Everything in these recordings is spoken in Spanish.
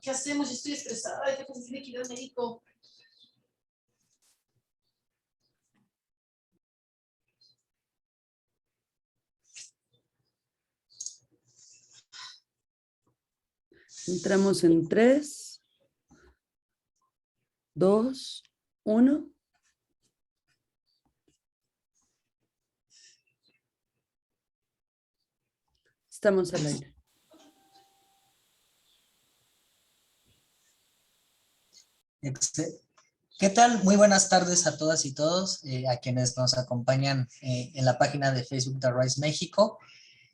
¿qué hacemos? Estoy estresada, ¿qué tiene que ir al médico? Entramos en 3, 2, 1. Estamos al aire. ¿Qué tal? Muy buenas tardes a todas y todos, a quienes nos acompañan en la página de Facebook de Arise México,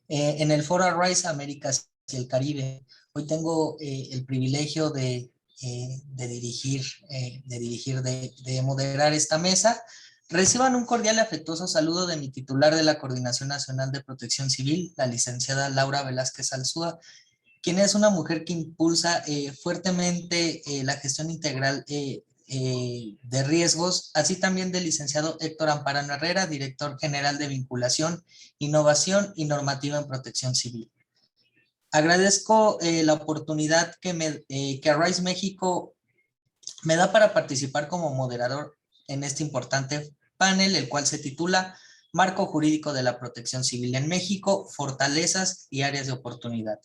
en el foro Arise Américas y el Caribe. Hoy tengo el privilegio de dirigir, de moderar esta mesa. Reciban un cordial y afectuoso saludo de mi titular de la Coordinación Nacional de Protección Civil, la licenciada Laura Velázquez Alzúa, quien es una mujer que impulsa fuertemente la gestión integral de riesgos, así también del licenciado Héctor Amparano Herrera, director general de Vinculación, Innovación y Normativa en Protección Civil. Agradezco la oportunidad que Arise México me da para participar como moderador en este importante panel, el cual se titula Marco Jurídico de la Protección Civil en México, Fortalezas y Áreas de Oportunidad,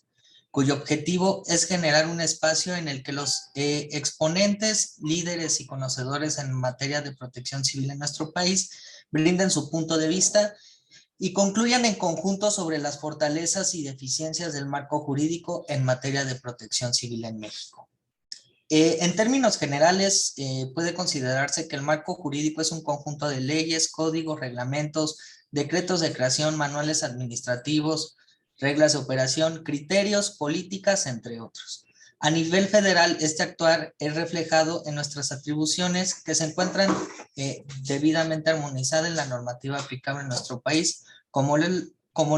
cuyo objetivo es generar un espacio en el que los exponentes, líderes y conocedores en materia de protección civil en nuestro país brinden su punto de vista y concluyan en conjunto sobre las fortalezas y deficiencias del marco jurídico en materia de protección civil en México. En términos generales, puede considerarse que el marco jurídico es un conjunto de leyes, códigos, reglamentos, decretos de creación, manuales administrativos, reglas de operación, criterios, políticas, entre otros. A nivel federal, este actuar es reflejado en nuestras atribuciones que se encuentran debidamente armonizadas en la normativa aplicable en nuestro país, como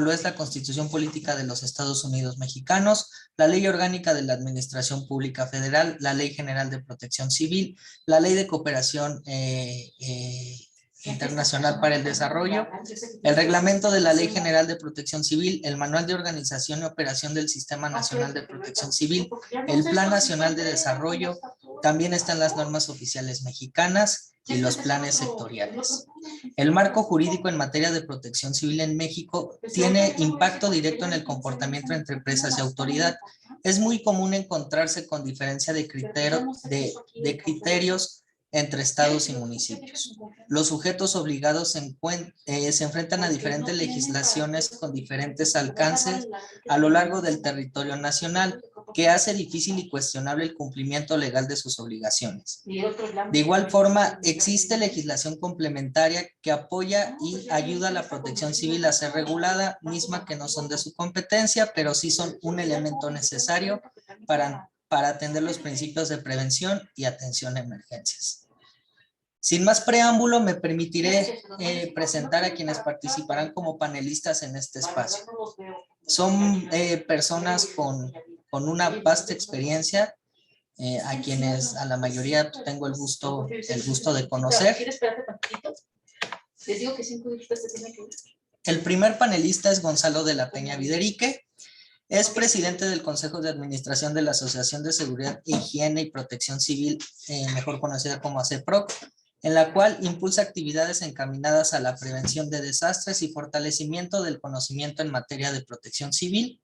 lo es la Constitución Política de los Estados Unidos Mexicanos, la Ley Orgánica de la Administración Pública Federal, la Ley General de Protección Civil, la Ley de Cooperación Internacional para el Desarrollo, el reglamento de la Ley General de Protección Civil, el Manual de Organización y Operación del Sistema Nacional de Protección Civil, el Plan Nacional de Desarrollo, también están las normas oficiales mexicanas y los planes sectoriales. El marco jurídico en materia de protección civil en México tiene impacto directo en el comportamiento entre empresas y autoridad. Es muy común encontrarse con diferencia de criterios entre estados y municipios. Los sujetos obligados se enfrentan a diferentes legislaciones con diferentes alcances a lo largo del territorio nacional, que hace difícil y cuestionable el cumplimiento legal de sus obligaciones. De igual forma, existe legislación complementaria que apoya y ayuda a la protección civil a ser regulada, misma que no son de su competencia, pero sí son un elemento necesario para atender los principios de prevención y atención a emergencias. Sin más preámbulo, me permitiré presentar a quienes participarán como panelistas en este espacio. Son personas con una vasta experiencia, a quienes a la mayoría tengo el gusto de conocer. El primer panelista es Gonzalo de la Peña Viderique. Es presidente del Consejo de Administración de la Asociación de Seguridad, Higiene y Protección Civil, mejor conocida como ASEPROC, en la cual impulsa actividades encaminadas a la prevención de desastres y fortalecimiento del conocimiento en materia de protección civil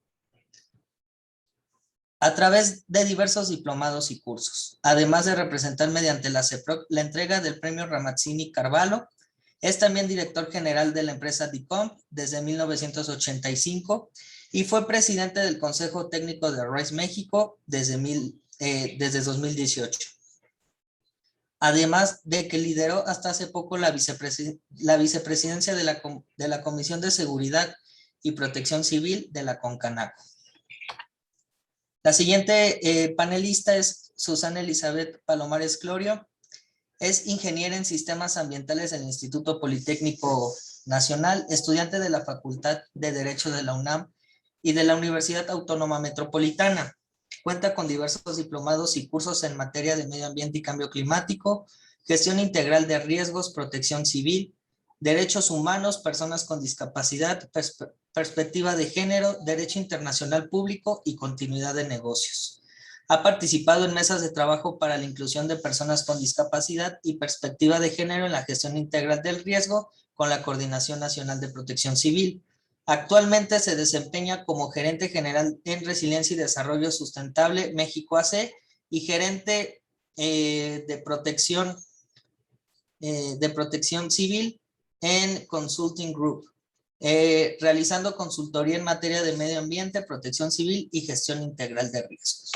a través de diversos diplomados y cursos, además de representar mediante la ASEPROC la entrega del premio Ramazzini Carvalho. Es también director general de la empresa DICOMP desde 1985 y fue presidente del Consejo Técnico de Arise México desde 2018. Además de que lideró hasta hace poco la vicepresidencia de la Comisión de Seguridad y Protección Civil de la CONCANACO. La siguiente panelista es Susana Elizabeth Palomares Clorio. Es ingeniera en sistemas ambientales del Instituto Politécnico Nacional, estudiante de la Facultad de Derecho de la UNAM y de la Universidad Autónoma Metropolitana. Cuenta con diversos diplomados y cursos en materia de medio ambiente y cambio climático, gestión integral de riesgos, protección civil, derechos humanos, personas con discapacidad, perspectiva de género, derecho internacional público y continuidad de negocios. Ha participado en mesas de trabajo para la inclusión de personas con discapacidad y perspectiva de género en la gestión integral del riesgo con la Coordinación Nacional de Protección Civil. Actualmente se desempeña como gerente general en Resiliencia y Desarrollo Sustentable México AC y gerente de protección civil en Consulting Group, realizando consultoría en materia de medio ambiente, protección civil y gestión integral de riesgos.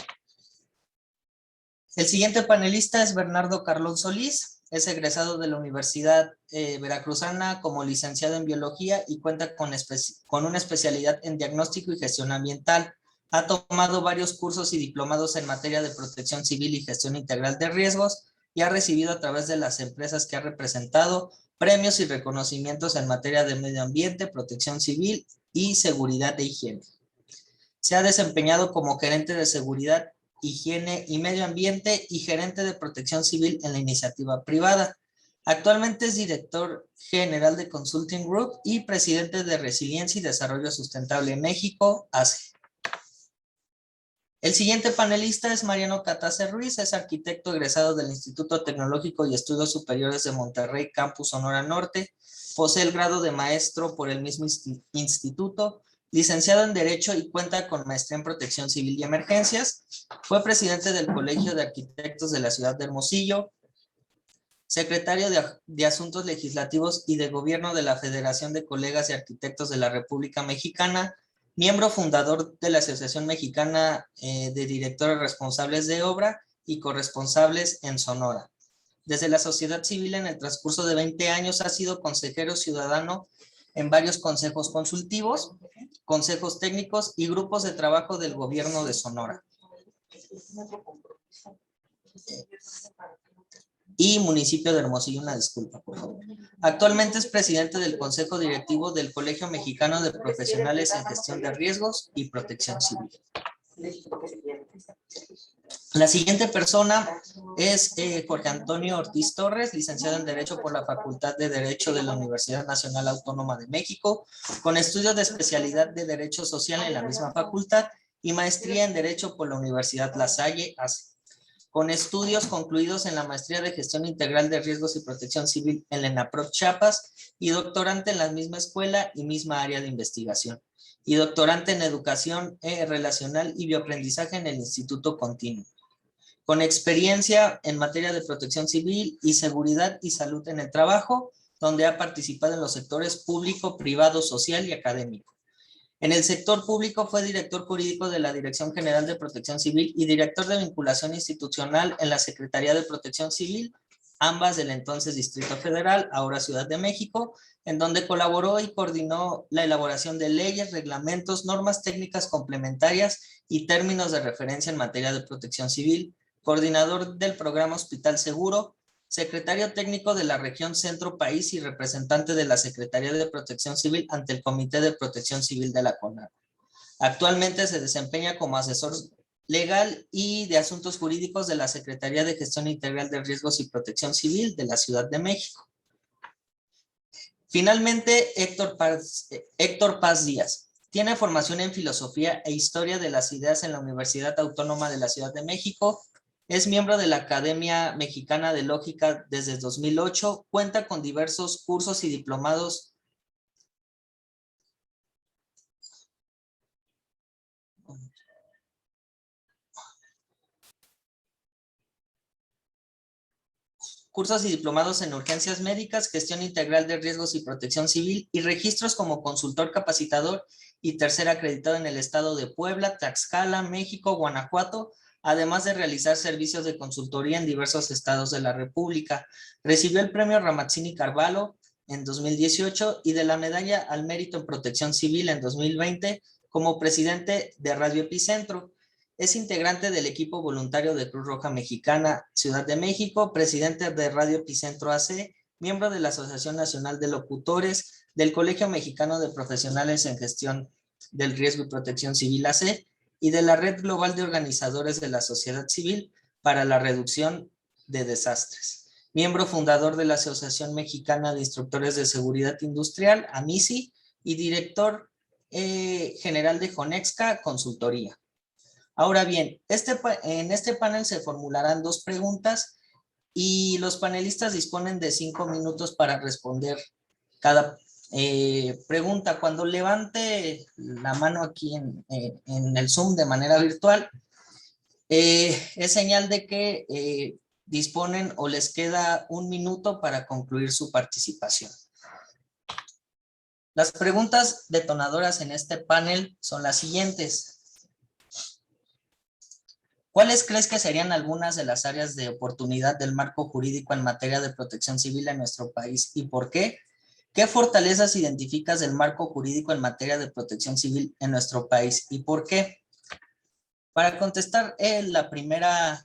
El siguiente panelista es Bernardo Carlón Solís, es egresado de la Universidad Veracruzana como licenciado en biología y cuenta con una especialidad en diagnóstico y gestión ambiental. Ha tomado varios cursos y diplomados en materia de protección civil y gestión integral de riesgos y ha recibido a través de las empresas que ha representado premios y reconocimientos en materia de medio ambiente, protección civil y seguridad e higiene. Se ha desempeñado como gerente de seguridad, higiene y medio ambiente y gerente de protección civil en la iniciativa privada. Actualmente es director general de Consulting Group y presidente de Resiliencia y Desarrollo Sustentable México, ACE. El siguiente panelista es Mariano Catace Ruiz, es arquitecto egresado del Instituto Tecnológico y Estudios Superiores de Monterrey, Campus Sonora Norte, posee el grado de maestro por el mismo instituto, licenciado en Derecho y cuenta con maestría en Protección Civil y Emergencias, fue presidente del Colegio de Arquitectos de la ciudad de Hermosillo, secretario de Asuntos Legislativos y de Gobierno de la Federación de Colegas y Arquitectos de la República Mexicana, miembro fundador de la Asociación Mexicana de Directores Responsables de Obra y Corresponsables en Sonora. Desde la sociedad civil en el transcurso de 20 años ha sido consejero ciudadano en varios consejos consultivos, consejos técnicos y grupos de trabajo del gobierno de Sonora y municipio de Hermosillo, una disculpa, por favor. Actualmente es presidente del Consejo Directivo del Colegio Mexicano de Profesionales en Gestión de Riesgos y Protección Civil. La siguiente persona es Jorge Antonio Ortiz Torres, licenciado en Derecho por la Facultad de Derecho de la Universidad Nacional Autónoma de México, con estudios de especialidad de Derecho Social en la misma facultad y maestría en Derecho por la Universidad La Salle, ACE, con estudios concluidos en la Maestría de Gestión Integral de Riesgos y Protección Civil en la ENAPROC Chiapas y doctorante en la misma escuela y misma área de investigación, y doctorante en Educación Relacional y Bioaprendizaje en el Instituto Continuo, con experiencia en materia de protección civil y seguridad y salud en el trabajo, donde ha participado en los sectores público, privado, social y académico. En el sector público fue director jurídico de la Dirección General de Protección Civil y director de vinculación institucional en la Secretaría de Protección Civil, ambas del entonces Distrito Federal, ahora Ciudad de México, en donde colaboró y coordinó la elaboración de leyes, reglamentos, normas técnicas complementarias y términos de referencia en materia de protección civil, coordinador del programa Hospital Seguro, secretario técnico de la región Centro País y representante de la Secretaría de Protección Civil ante el Comité de Protección Civil de la CONAGO. Actualmente se desempeña como asesor legal y de asuntos jurídicos de la Secretaría de Gestión Integral de Riesgos y Protección Civil de la Ciudad de México. Finalmente, Héctor Paz Díaz. Tiene formación en Filosofía e Historia de las Ideas en la Universidad Autónoma de la Ciudad de México. Es miembro de la Academia Mexicana de Lógica desde 2008. Cuenta con diversos cursos y diplomados en urgencias médicas, gestión integral de riesgos y protección civil y registros como consultor capacitador y tercer acreditado en el estado de Puebla, Tlaxcala, México, Guanajuato, además de realizar servicios de consultoría en diversos estados de la República. Recibió el premio Ramazzini Carvalho en 2018 y de la medalla al mérito en protección civil en 2020 como presidente de Radio Epicentro. Es integrante del equipo voluntario de Cruz Roja Mexicana, Ciudad de México, presidente de Radio Epicentro AC, miembro de la Asociación Nacional de Locutores, del Colegio Mexicano de Profesionales en Gestión del Riesgo y Protección Civil AC, y de la Red Global de Organizadores de la Sociedad Civil para la Reducción de Desastres. Miembro fundador de la Asociación Mexicana de Instructores de Seguridad Industrial, AMISI, y director general de Jonexca Consultoría. Ahora bien, en este panel se formularán 2 preguntas y los panelistas disponen de 5 minutos para responder cada pregunta. Cuando levante la mano aquí en el Zoom de manera virtual, es señal de que disponen o les queda 1 minuto para concluir su participación. Las preguntas detonadoras en este panel son las siguientes. ¿Cuáles crees que serían algunas de las áreas de oportunidad del marco jurídico en materia de protección civil en nuestro país y por qué? ¿Qué fortalezas identificas del marco jurídico en materia de protección civil en nuestro país y por qué? Para contestar la primera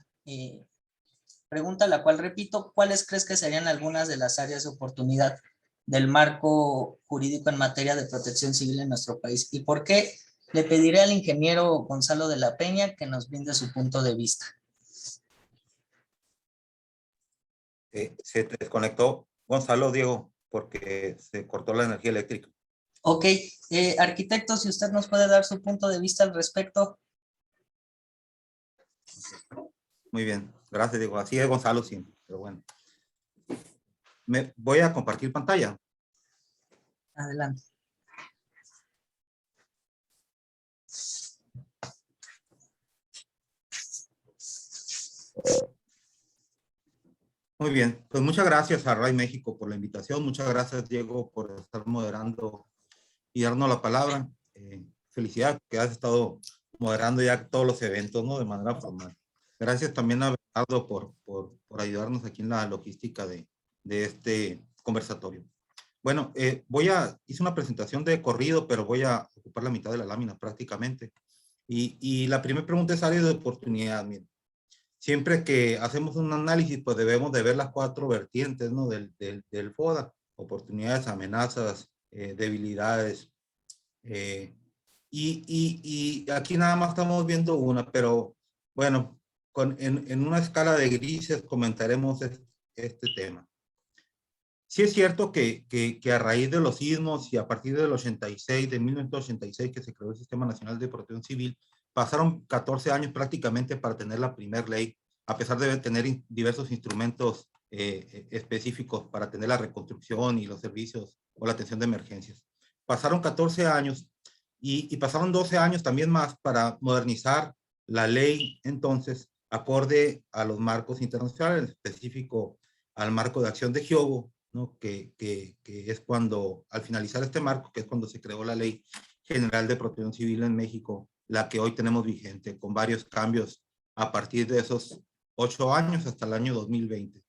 pregunta, la cual repito, ¿cuáles crees que serían algunas de las áreas de oportunidad del marco jurídico en materia de protección civil en nuestro país y por qué? Le pediré al ingeniero Gonzalo de la Peña que nos brinde su punto de vista. Se desconectó Gonzalo, Diego, porque se cortó la energía eléctrica. Ok, arquitecto, si usted nos puede dar su punto de vista al respecto. Muy bien, gracias, Diego. Así es Gonzalo siempre, pero bueno. Voy a compartir pantalla. Adelante. Muy bien, pues muchas gracias a RAI México por la invitación. Muchas gracias, Diego, por estar moderando y darnos la palabra. Felicidades que has estado moderando ya todos los eventos, ¿no? De manera formal. Gracias también a Bernardo por ayudarnos aquí en la logística de este conversatorio. Bueno, hice una presentación de corrido, pero voy a ocupar la mitad de la lámina prácticamente. Y la primera pregunta es área de oportunidad. Miren, siempre que hacemos un análisis, pues debemos de ver las 4 vertientes, ¿no? del FODA: oportunidades, amenazas, debilidades. Y aquí nada más estamos viendo una, pero bueno, en una escala de grises comentaremos este tema. Sí es cierto que a raíz de los sismos y a partir del 86, de 1986, que se creó el Sistema Nacional de Protección Civil, pasaron 14 años prácticamente para tener la primera ley, a pesar de tener diversos instrumentos específicos para tener la reconstrucción y los servicios o la atención de emergencias. Pasaron 14 años y pasaron 12 años también más para modernizar la ley entonces, acorde a los marcos internacionales, en específico al marco de acción de Hyogo, ¿no? que es cuando, al finalizar este marco, que es cuando se creó la Ley General de Protección Civil en México, la que hoy tenemos vigente, con varios cambios a partir de esos 8 años hasta el año 2020.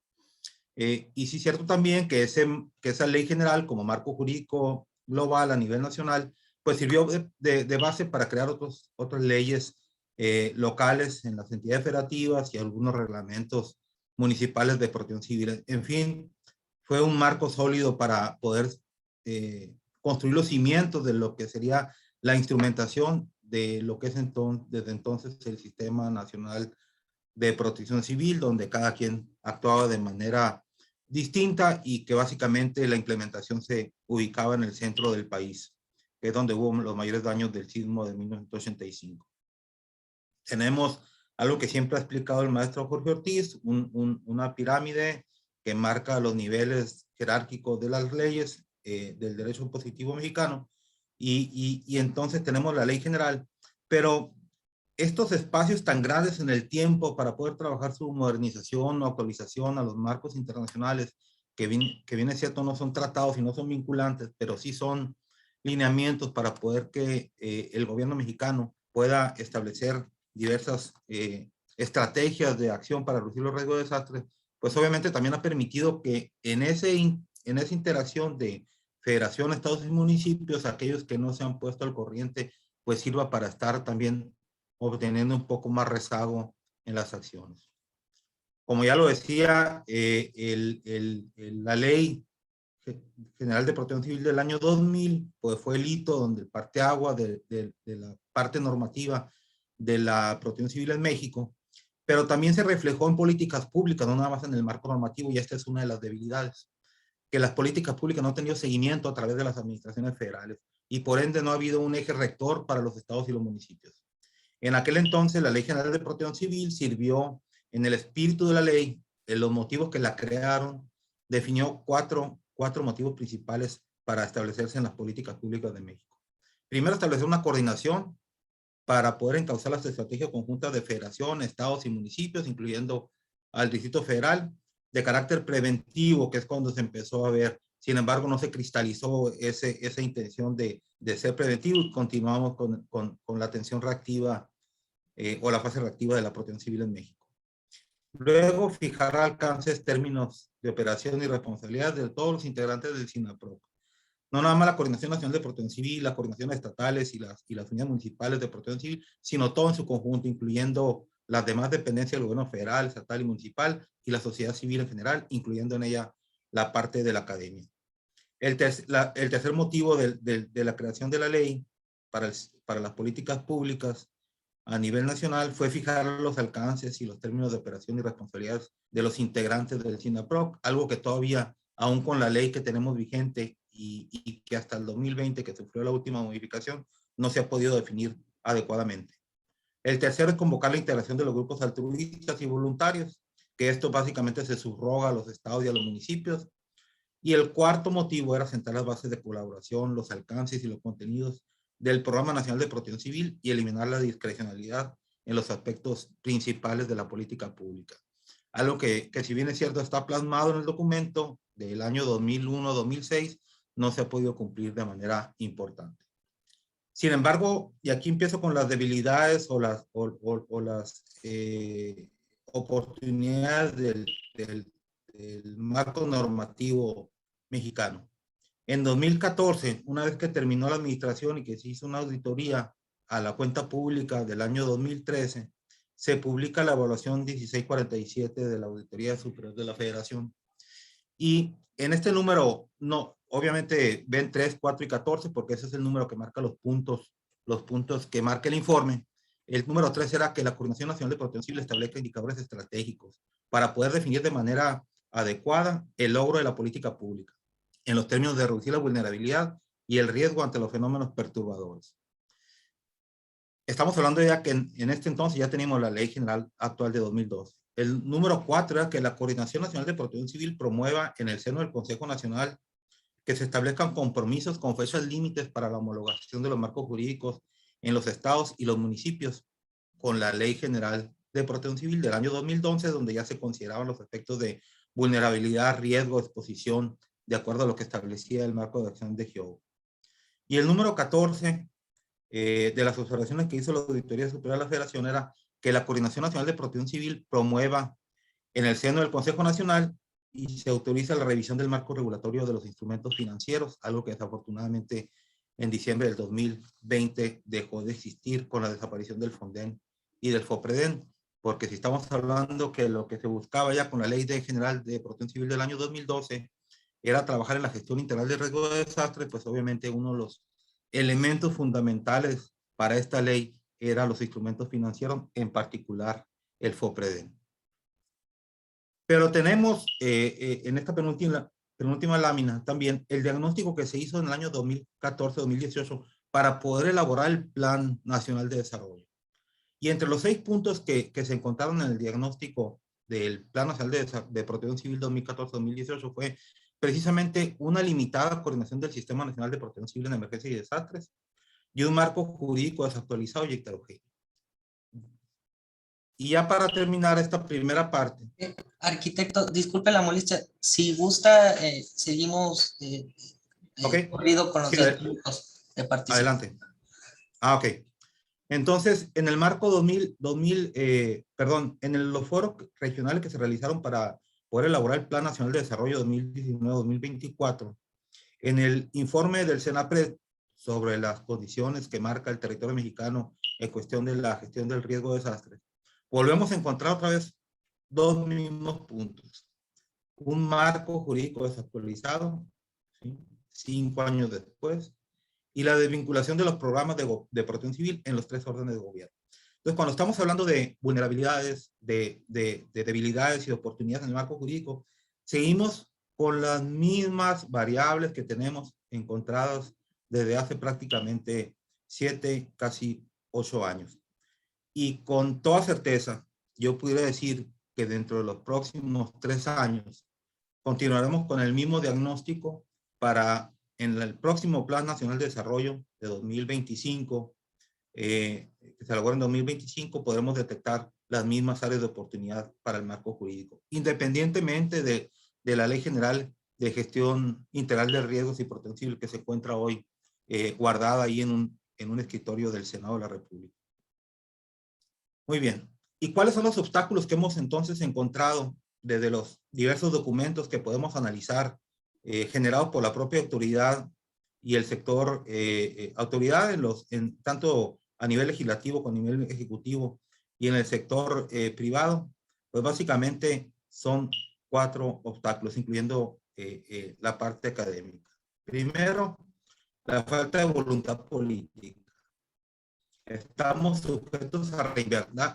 Y sí es cierto también que esa Ley General, como marco jurídico global a nivel nacional, pues sirvió de base para crear otras leyes locales en las entidades federativas y algunos reglamentos municipales de protección civil. En fin, fue un marco sólido para poder construir los cimientos de lo que sería la instrumentación de lo que es desde entonces el Sistema Nacional de Protección Civil, donde cada quien actuaba de manera distinta y que básicamente la implementación se ubicaba en el centro del país, que es donde hubo los mayores daños del sismo de 1985. Tenemos algo que siempre ha explicado el maestro Jorge Ortiz, una pirámide que marca los niveles jerárquicos de las leyes del derecho positivo mexicano, y entonces tenemos la ley general, pero estos espacios tan grandes en el tiempo para poder trabajar su modernización o actualización a los marcos internacionales, que bien es cierto no son tratados y no son vinculantes, pero sí son lineamientos para poder que el gobierno mexicano pueda establecer diversas estrategias de acción para reducir los riesgos de desastres, pues obviamente también ha permitido que en esa interacción de federación, estados y municipios, aquellos que no se han puesto al corriente, pues sirva para estar también obteniendo un poco más rezago en las acciones. Como ya lo decía, la Ley General de Protección Civil del año 2000, pues fue el hito donde el parteaguas de la parte normativa de la protección civil en México, pero también se reflejó en políticas públicas, no nada más en el marco normativo, y esta es una de las debilidades, que las políticas públicas no han tenido seguimiento a través de las administraciones federales, y por ende no ha habido un eje rector para los estados y los municipios. En aquel entonces, la Ley General de Protección Civil sirvió en el espíritu de la ley, en los motivos que la crearon, definió cuatro motivos principales para establecerse en las políticas públicas de México. Primero, establecer una coordinación para poder encauzar las estrategias conjuntas de federación, estados y municipios, incluyendo al Distrito Federal, de carácter preventivo, que es cuando se empezó a ver. Sin embargo, no se cristalizó esa intención de ser preventivo y continuamos con la atención reactiva o la fase reactiva de la protección civil en México. Luego, fijar alcances, términos de operación y responsabilidad de todos los integrantes del SINAPROC. No nada más la Coordinación Nacional de Protección Civil, las coordinaciones estatales y las unidades municipales de protección civil, sino todo en su conjunto, incluyendo las demás dependencias del gobierno federal, estatal y municipal, y la sociedad civil en general, incluyendo en ella la parte de la academia. El tercer motivo de la creación de la ley para las políticas públicas a nivel nacional fue fijar los alcances y los términos de operación y responsabilidades de los integrantes del SINAPROC, algo que todavía, aún con la ley que tenemos vigente y que hasta el 2020, que sufrió la última modificación, no se ha podido definir adecuadamente. El tercero es convocar la integración de los grupos altruistas y voluntarios, que esto básicamente se subroga a los estados y a los municipios. Y el cuarto motivo era sentar las bases de colaboración, los alcances y los contenidos del Programa Nacional de Protección Civil y eliminar la discrecionalidad en los aspectos principales de la política pública. Algo que si bien es cierto está plasmado en el documento del año 2001-2006, no se ha podido cumplir de manera importante. Sin embargo, y aquí empiezo con las debilidades o las oportunidades del marco normativo mexicano. En 2014, una vez que terminó la administración y que se hizo una auditoría a la cuenta pública del año 2013, se publica la evaluación 1647 de la Auditoría Superior de la Federación. Y en este número, no, obviamente ven 3, 4 y 14, porque ese es el número que marca los puntos que marca el informe. El número 3 era que la Coordinación Nacional de Protección Civil establezca indicadores estratégicos para poder definir de manera adecuada el logro de la política pública, en los términos de reducir la vulnerabilidad y el riesgo ante los fenómenos perturbadores. Estamos hablando ya que en este entonces ya teníamos la Ley General actual de 2012. El número 4 era que la Coordinación Nacional de Protección Civil promueva en el seno del Consejo Nacional que se establezcan compromisos con fechas límites para la homologación de los marcos jurídicos en los estados y los municipios con la Ley General de Protección Civil del año 2011, donde ya se consideraban los efectos de vulnerabilidad, riesgo, exposición, de acuerdo a lo que establecía el marco de acción de GEO. Y el número 14 de las observaciones que hizo la Auditoría Superior de la Federación era que la Coordinación Nacional de Protección Civil promueva en el seno del Consejo Nacional y se autoriza la revisión del marco regulatorio de los instrumentos financieros, algo que desafortunadamente en diciembre del 2020 dejó de existir con la desaparición del FONDEN y del FOPREDEN, porque si estamos hablando que lo que se buscaba ya con la Ley General de Protección Civil del año 2012 era trabajar en la gestión integral de riesgo de desastre, pues obviamente uno de los elementos fundamentales para esta ley eran los instrumentos financieros, en particular el FOPREDEN. Pero tenemos en esta penúltima lámina también el diagnóstico que se hizo en el año 2014-2018 para poder elaborar el Plan Nacional de Desarrollo. Y entre los 6 puntos que se encontraron en el diagnóstico del Plan Nacional de Protección Civil 2014-2018 fue precisamente una limitada coordinación del Sistema Nacional de Protección Civil en Emergencias y Desastres y un marco jurídico desactualizado y heterogéneo. Y ya para terminar esta primera parte. Arquitecto, disculpe la molestia. Si gusta, seguimos corrido con los puntos de participación. Adelante. Ok. Entonces, en el marco en los foros regionales que se realizaron para poder elaborar el Plan Nacional de Desarrollo 2019-2024, en el informe del SENAPRED sobre las condiciones que marca el territorio mexicano en cuestión de la gestión del riesgo de desastres, volvemos a encontrar otra vez 2 mismos puntos. Un marco jurídico desactualizado, ¿sí? 5 años después, y la desvinculación de los programas de protección civil en los 3 órdenes de gobierno. Entonces, cuando estamos hablando de vulnerabilidades, de debilidades y de oportunidades en el marco jurídico, seguimos con las mismas variables que tenemos encontradas desde hace prácticamente 7, casi 8 años. Y con toda certeza, yo pudiera decir que dentro de los próximos 3 años continuaremos con el mismo diagnóstico para en el próximo Plan Nacional de Desarrollo de 2025, que se elabora en 2025, podremos detectar las mismas áreas de oportunidad para el marco jurídico, independientemente de la Ley General de Gestión Integral de Riesgos y Protección Civil que se encuentra hoy guardada ahí en un escritorio del Senado de la República. Muy bien. ¿Y cuáles son los obstáculos que hemos entonces encontrado desde los diversos documentos que podemos analizar generados por la propia autoridad y el sector autoridad tanto a nivel legislativo como a nivel ejecutivo y en el sector privado? Pues básicamente son 4 obstáculos, incluyendo la parte académica. Primero, la falta de voluntad política. Estamos sujetos a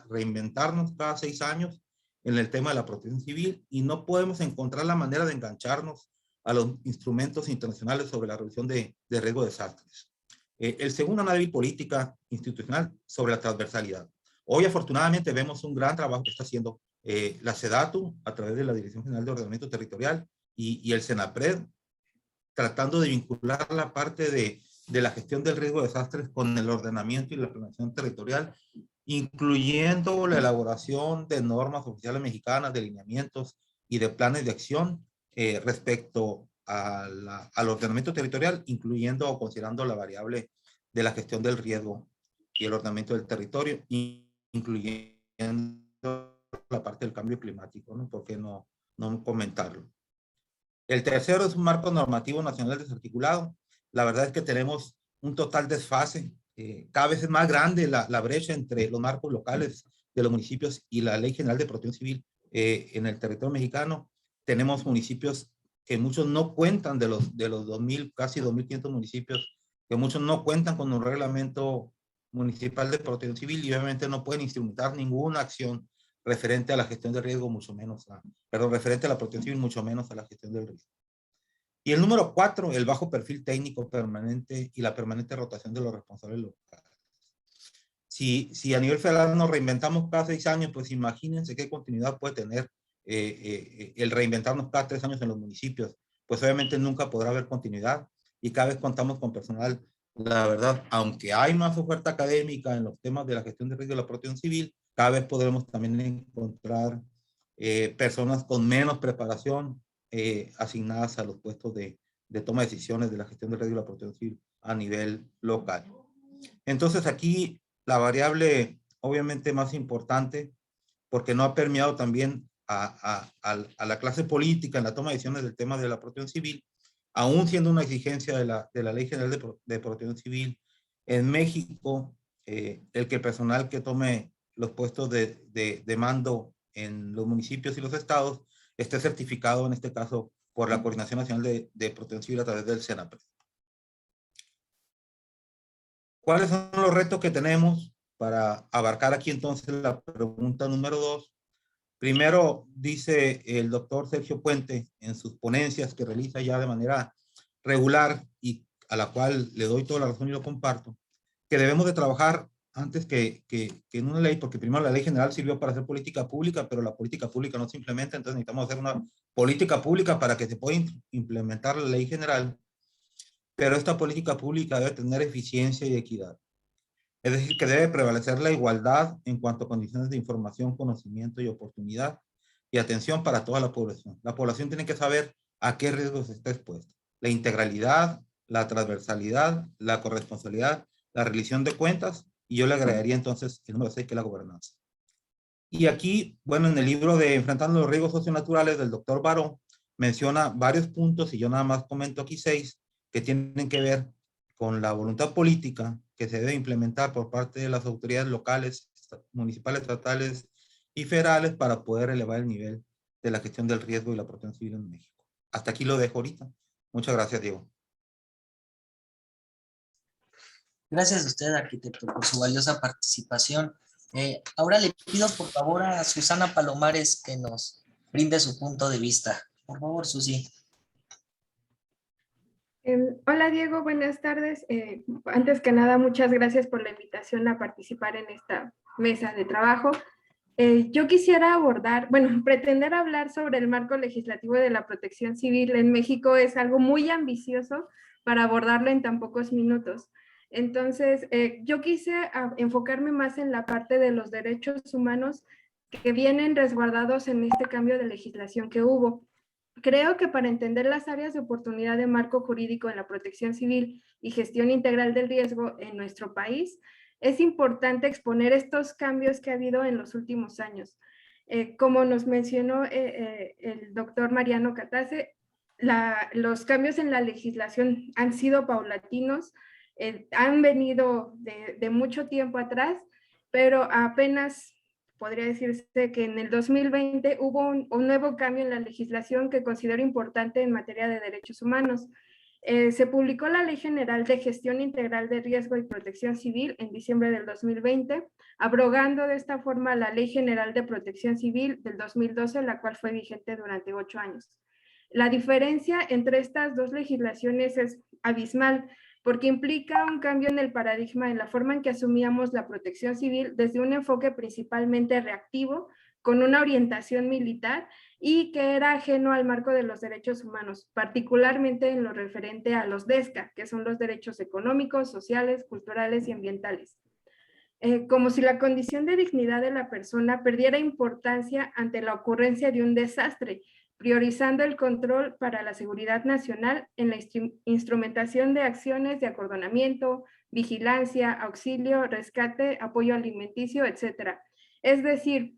reinventarnos cada 6 años en el tema de la protección civil y no podemos encontrar la manera de engancharnos a los instrumentos internacionales sobre la reducción de riesgo de desastres. El segundo, una débil política institucional sobre la transversalidad. Hoy, afortunadamente, vemos un gran trabajo que está haciendo la SEDATU a través de la Dirección General de Ordenamiento Territorial y el SENAPRED, tratando de vincular la parte de la gestión del riesgo de desastres con el ordenamiento y la planeación territorial, incluyendo la elaboración de normas oficiales mexicanas, de lineamientos y de planes de acción respecto al ordenamiento territorial, incluyendo o considerando la variable de la gestión del riesgo y el ordenamiento del territorio, incluyendo la parte del cambio climático, ¿no? ¿Por qué no comentarlo? El tercero es un marco normativo nacional desarticulado. La verdad es que tenemos un total desfase. Cada vez es más grande la brecha entre los marcos locales de los municipios y la Ley General de Protección Civil en el territorio mexicano. Tenemos municipios que muchos no cuentan de los 2.000, casi 2.500 municipios, que muchos no cuentan con un reglamento municipal de protección civil y obviamente no pueden instrumentar ninguna acción referente a la gestión de riesgo, mucho menos referente a la protección civil, mucho menos a la gestión del riesgo. Y el número 4, el bajo perfil técnico permanente y la permanente rotación de los responsables locales. Si a nivel federal nos reinventamos cada 6 años, pues imagínense qué continuidad puede tener el reinventarnos cada 3 años en los municipios. Pues obviamente nunca podrá haber continuidad y cada vez contamos con personal. La verdad, aunque hay más oferta académica en los temas de la gestión de riesgo y la protección civil, cada vez podremos también encontrar personas con menos preparación asignadas a los puestos de toma de decisiones de la gestión de riesgo y la protección civil a nivel local. Entonces aquí la variable obviamente más importante, porque no ha permeado también a la clase política en la toma de decisiones del tema de la protección civil, aún siendo una exigencia de la Ley General de Protección Civil en México, el que el personal que tome los puestos de mando en los municipios y los estados esté certificado, en este caso, por la Coordinación Nacional de Protección Civil a través del SENAPRED. ¿Cuáles son los retos que tenemos para abarcar aquí entonces la pregunta número 2? Primero, dice el doctor Sergio Puente en sus ponencias que realiza ya de manera regular y a la cual le doy toda la razón y lo comparto, que debemos de trabajar antes que en una ley, porque primero la ley general sirvió para hacer política pública, pero la política pública no se implementa, entonces necesitamos hacer una política pública para que se pueda implementar la ley general, pero esta política pública debe tener eficiencia y equidad. Es decir, que debe prevalecer la igualdad en cuanto a condiciones de información, conocimiento y oportunidad y atención para toda la población. La población tiene que saber a qué riesgos está expuesta. La integralidad, la transversalidad, la corresponsabilidad, la rendición de cuentas y yo le agregaría entonces el número 6, que es la gobernanza. Y aquí, bueno, en el libro de Enfrentando los riesgos socionaturales del doctor Baró, menciona varios puntos y yo nada más comento aquí 6 que tienen que ver con la voluntad política que se debe implementar por parte de las autoridades locales, municipales, estatales y federales para poder elevar el nivel de la gestión del riesgo y la protección civil en México. Hasta aquí lo dejo ahorita. Muchas gracias, Diego. Gracias a usted, arquitecto, por su valiosa participación. Ahora le pido por favor a Susana Palomares que nos brinde su punto de vista. Por favor, Susi. Hola Diego, buenas tardes. Antes que nada, muchas gracias por la invitación a participar en esta mesa de trabajo. Yo quisiera abordar, bueno, pretender hablar sobre el marco legislativo de la protección civil en México es algo muy ambicioso para abordarlo en tan pocos minutos. Entonces, yo quise enfocarme más en la parte de los derechos humanos que vienen resguardados en este cambio de legislación que hubo. Creo que para entender las áreas de oportunidad de marco jurídico en la protección civil y gestión integral del riesgo en nuestro país, es importante exponer estos cambios que ha habido en los últimos años. Como nos mencionó el doctor Mariano Catase, los cambios en la legislación han sido paulatinos, han venido de mucho tiempo atrás, pero apenas podría decirse que en el 2020 hubo un nuevo cambio en la legislación que considero importante en materia de derechos humanos. Se publicó la Ley General de Gestión Integral de Riesgo y Protección Civil en diciembre del 2020, abrogando de esta forma la Ley General de Protección Civil del 2012, la cual fue vigente durante 8 años. La diferencia entre estas dos legislaciones es abismal, porque implica un cambio en el paradigma en la forma en que asumíamos la protección civil desde un enfoque principalmente reactivo, con una orientación militar y que era ajeno al marco de los derechos humanos, particularmente en lo referente a los DESCA, que son los derechos económicos, sociales, culturales y ambientales. Como si la condición de dignidad de la persona perdiera importancia ante la ocurrencia de un desastre, priorizando el control para la seguridad nacional en la instrumentación de acciones de acordonamiento, vigilancia, auxilio, rescate, apoyo alimenticio, etc. Es decir,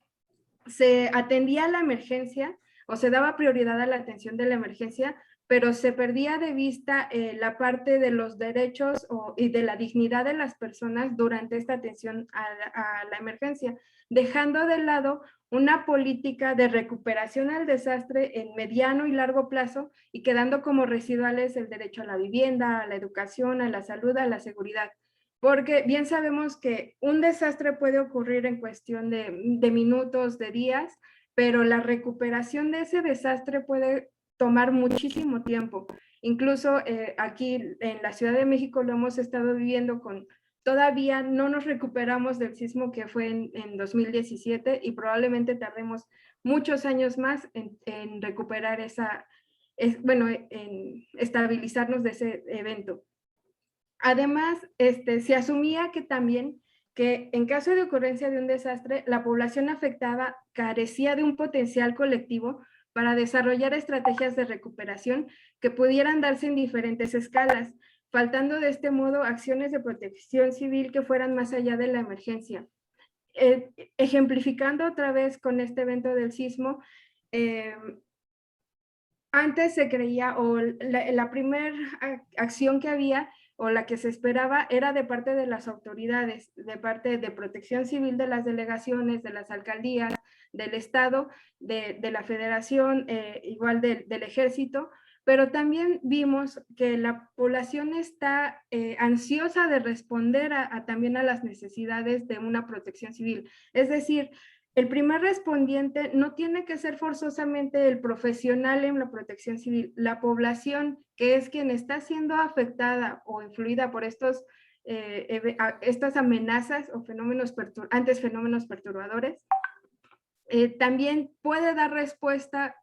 se atendía a la emergencia o se daba prioridad a la atención de la emergencia, pero se perdía de vista la parte de los derechos y de la dignidad de las personas durante esta atención a la emergencia, dejando de lado una política de recuperación al desastre en mediano y largo plazo y quedando como residuales el derecho a la vivienda, a la educación, a la salud, a la seguridad. Porque bien sabemos que un desastre puede ocurrir en cuestión de minutos, de días, pero la recuperación de ese desastre puede tomar muchísimo tiempo. Incluso aquí en la Ciudad de México lo hemos estado viviendo todavía no nos recuperamos del sismo que fue en 2017 y probablemente tardemos muchos años más en recuperar en estabilizarnos de ese evento. Además, se asumía que también que en caso de ocurrencia de un desastre, la población afectada carecía de un potencial colectivo para desarrollar estrategias de recuperación que pudieran darse en diferentes escalas, faltando de este modo acciones de protección civil que fueran más allá de la emergencia. Ejemplificando otra vez con este evento del sismo, antes se creía, o la primera acción que había, o la que se esperaba, era de parte de las autoridades, de parte de protección civil de las delegaciones, de las alcaldías, del Estado, de la Federación, igual del Ejército, pero también vimos que la población está ansiosa de responder también a las necesidades de una protección civil. Es decir, el primer respondiente no tiene que ser forzosamente el profesional en la protección civil. La población, que es quien está siendo afectada o influida por estas amenazas o fenómenos perturbadores, también puede dar respuesta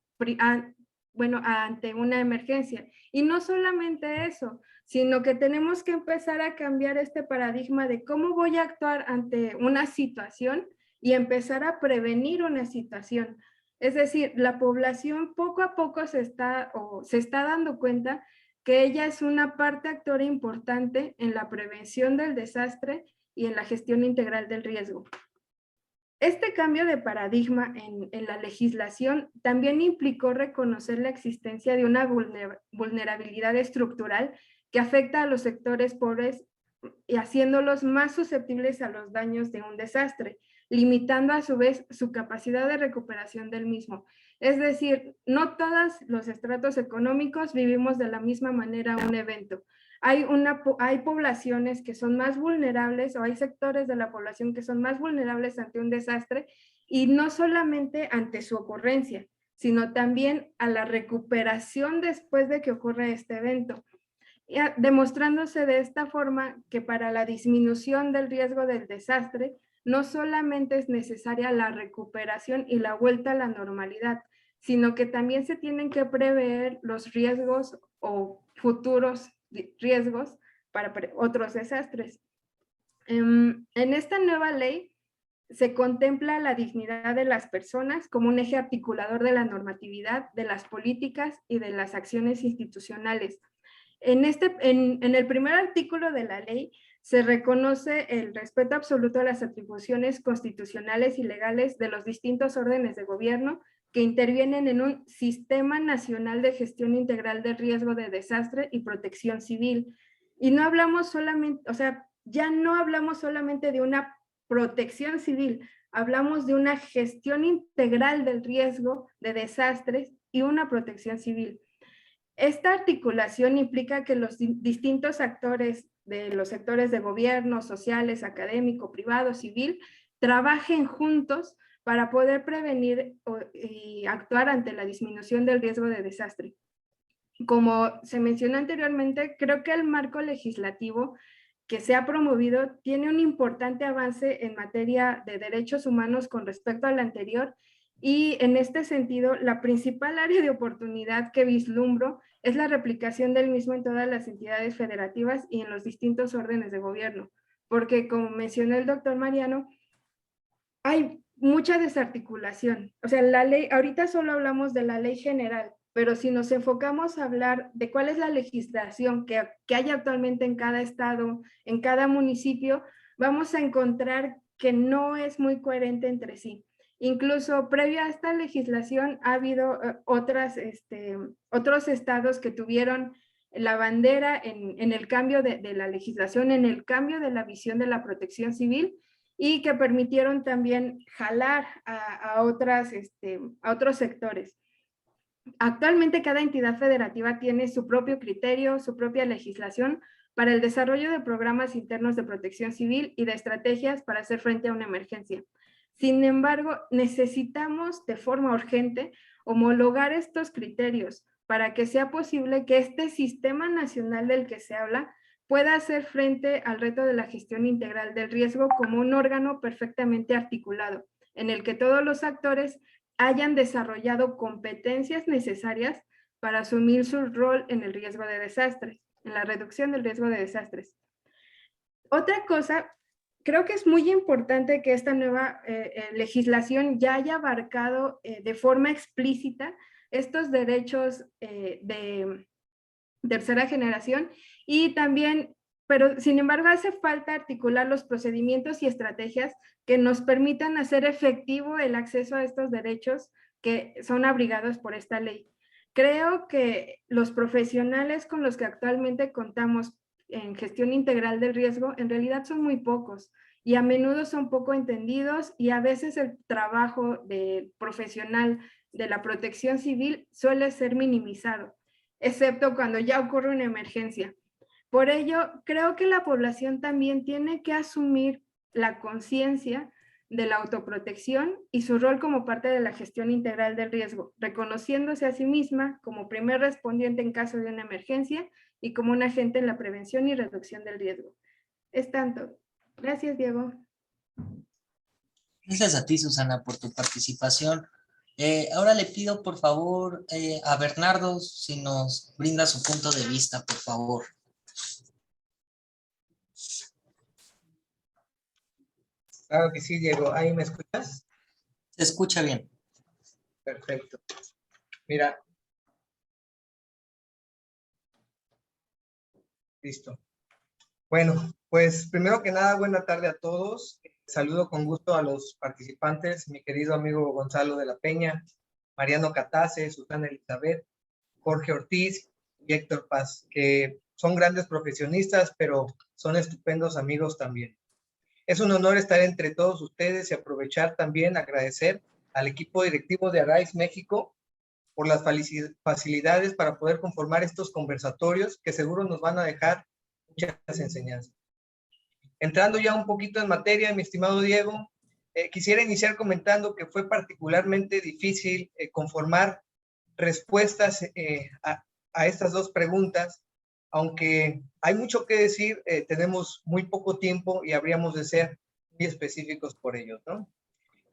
ante una emergencia. Y no solamente eso, sino que tenemos que empezar a cambiar este paradigma de cómo voy a actuar ante una situación y empezar a prevenir una situación. Es decir, la población poco a poco se está dando cuenta que ella es una parte actora importante en la prevención del desastre y en la gestión integral del riesgo. Este cambio de paradigma en la legislación también implicó reconocer la existencia de una vulnerabilidad estructural que afecta a los sectores pobres y haciéndolos más susceptibles a los daños de un desastre, limitando a su vez su capacidad de recuperación del mismo. Es decir, no todos los estratos económicos vivimos de la misma manera un evento. Hay poblaciones que son más vulnerables o hay sectores de la población que son más vulnerables ante un desastre y no solamente ante su ocurrencia, sino también a la recuperación después de que ocurre este evento, demostrándose de esta forma que para la disminución del riesgo del desastre no solamente es necesaria la recuperación y la vuelta a la normalidad, sino que también se tienen que prever los riesgos o futuros riesgos para otros desastres. En esta nueva ley se contempla la dignidad de las personas como un eje articulador de la normatividad, de las políticas y de las acciones institucionales. En el primer artículo de la ley se reconoce el respeto absoluto a las atribuciones constitucionales y legales de los distintos órdenes de gobierno que intervienen en un sistema nacional de gestión integral de riesgo de desastre y protección civil. Y no hablamos solamente, o sea, ya no hablamos solamente de una protección civil, hablamos de una gestión integral del riesgo de desastres y una protección civil. Esta articulación implica que los distintos actores de los sectores de gobierno, sociales, académico, privado, civil, trabajen juntos para poder prevenir y actuar ante la disminución del riesgo de desastre. Como se mencionó anteriormente, creo que el marco legislativo que se ha promovido tiene un importante avance en materia de derechos humanos con respecto al anterior, y en este sentido, la principal área de oportunidad que vislumbro es la replicación del mismo en todas las entidades federativas y en los distintos órdenes de gobierno, porque como mencionó el doctor Mariano, hay mucha desarticulación. O sea, la ley, ahorita solo hablamos de la ley general, pero si nos enfocamos a hablar de cuál es la legislación que hay actualmente en cada estado, en cada municipio, vamos a encontrar que no es muy coherente entre sí. Incluso previo a esta legislación ha habido otros estados que tuvieron la bandera en el cambio de la legislación, en el cambio de la visión de la protección civil, y que permitieron también jalar a otros sectores. Actualmente cada entidad federativa tiene su propio criterio, su propia legislación para el desarrollo de programas internos de protección civil y de estrategias para hacer frente a una emergencia. Sin embargo, necesitamos de forma urgente homologar estos criterios para que sea posible que este sistema nacional del que se habla pueda hacer frente al reto de la gestión integral del riesgo como un órgano perfectamente articulado, en el que todos los actores hayan desarrollado competencias necesarias para asumir su rol en el riesgo de desastres, en la reducción del riesgo de desastres. Otra cosa, creo que es muy importante que esta nueva legislación ya haya abarcado de forma explícita estos derechos de tercera generación, y también, pero sin embargo hace falta articular los procedimientos y estrategias que nos permitan hacer efectivo el acceso a estos derechos que son abrigados por esta ley. Creo que los profesionales con los que actualmente contamos en gestión integral del riesgo en realidad son muy pocos y a menudo son poco entendidos, y a veces el trabajo de profesional de la protección civil suele ser minimizado, excepto cuando ya ocurre una emergencia. Por ello, creo que la población también tiene que asumir la conciencia de la autoprotección y su rol como parte de la gestión integral del riesgo, reconociéndose a sí misma como primer respondiente en caso de una emergencia y como un agente en la prevención y reducción del riesgo. Es tanto. Gracias, Diego. Gracias a ti, Susana, por tu participación. Ahora le pido, por favor, a Bernardo, si nos brinda su punto de vista, por favor. Claro que sí, Diego. ¿Ahí me escuchas? Se escucha bien. Perfecto. Mira. Listo. Bueno, pues primero que nada, buena tarde a todos. Saludo con gusto a los participantes, mi querido amigo Gonzalo de la Peña, Mariano Catace, Susana Elizabeth, Jorge Ortiz y Héctor Paz, que son grandes profesionistas, pero son estupendos amigos también. Es un honor estar entre todos ustedes y aprovechar también agradecer al equipo directivo de Arise México por las facilidades para poder conformar estos conversatorios que seguro nos van a dejar muchas enseñanzas. Entrando ya un poquito en materia, mi estimado Diego, quisiera iniciar comentando que fue particularmente difícil conformar respuestas a estas dos preguntas, aunque hay mucho que decir, tenemos muy poco tiempo y habríamos de ser muy específicos por ellos, ¿no?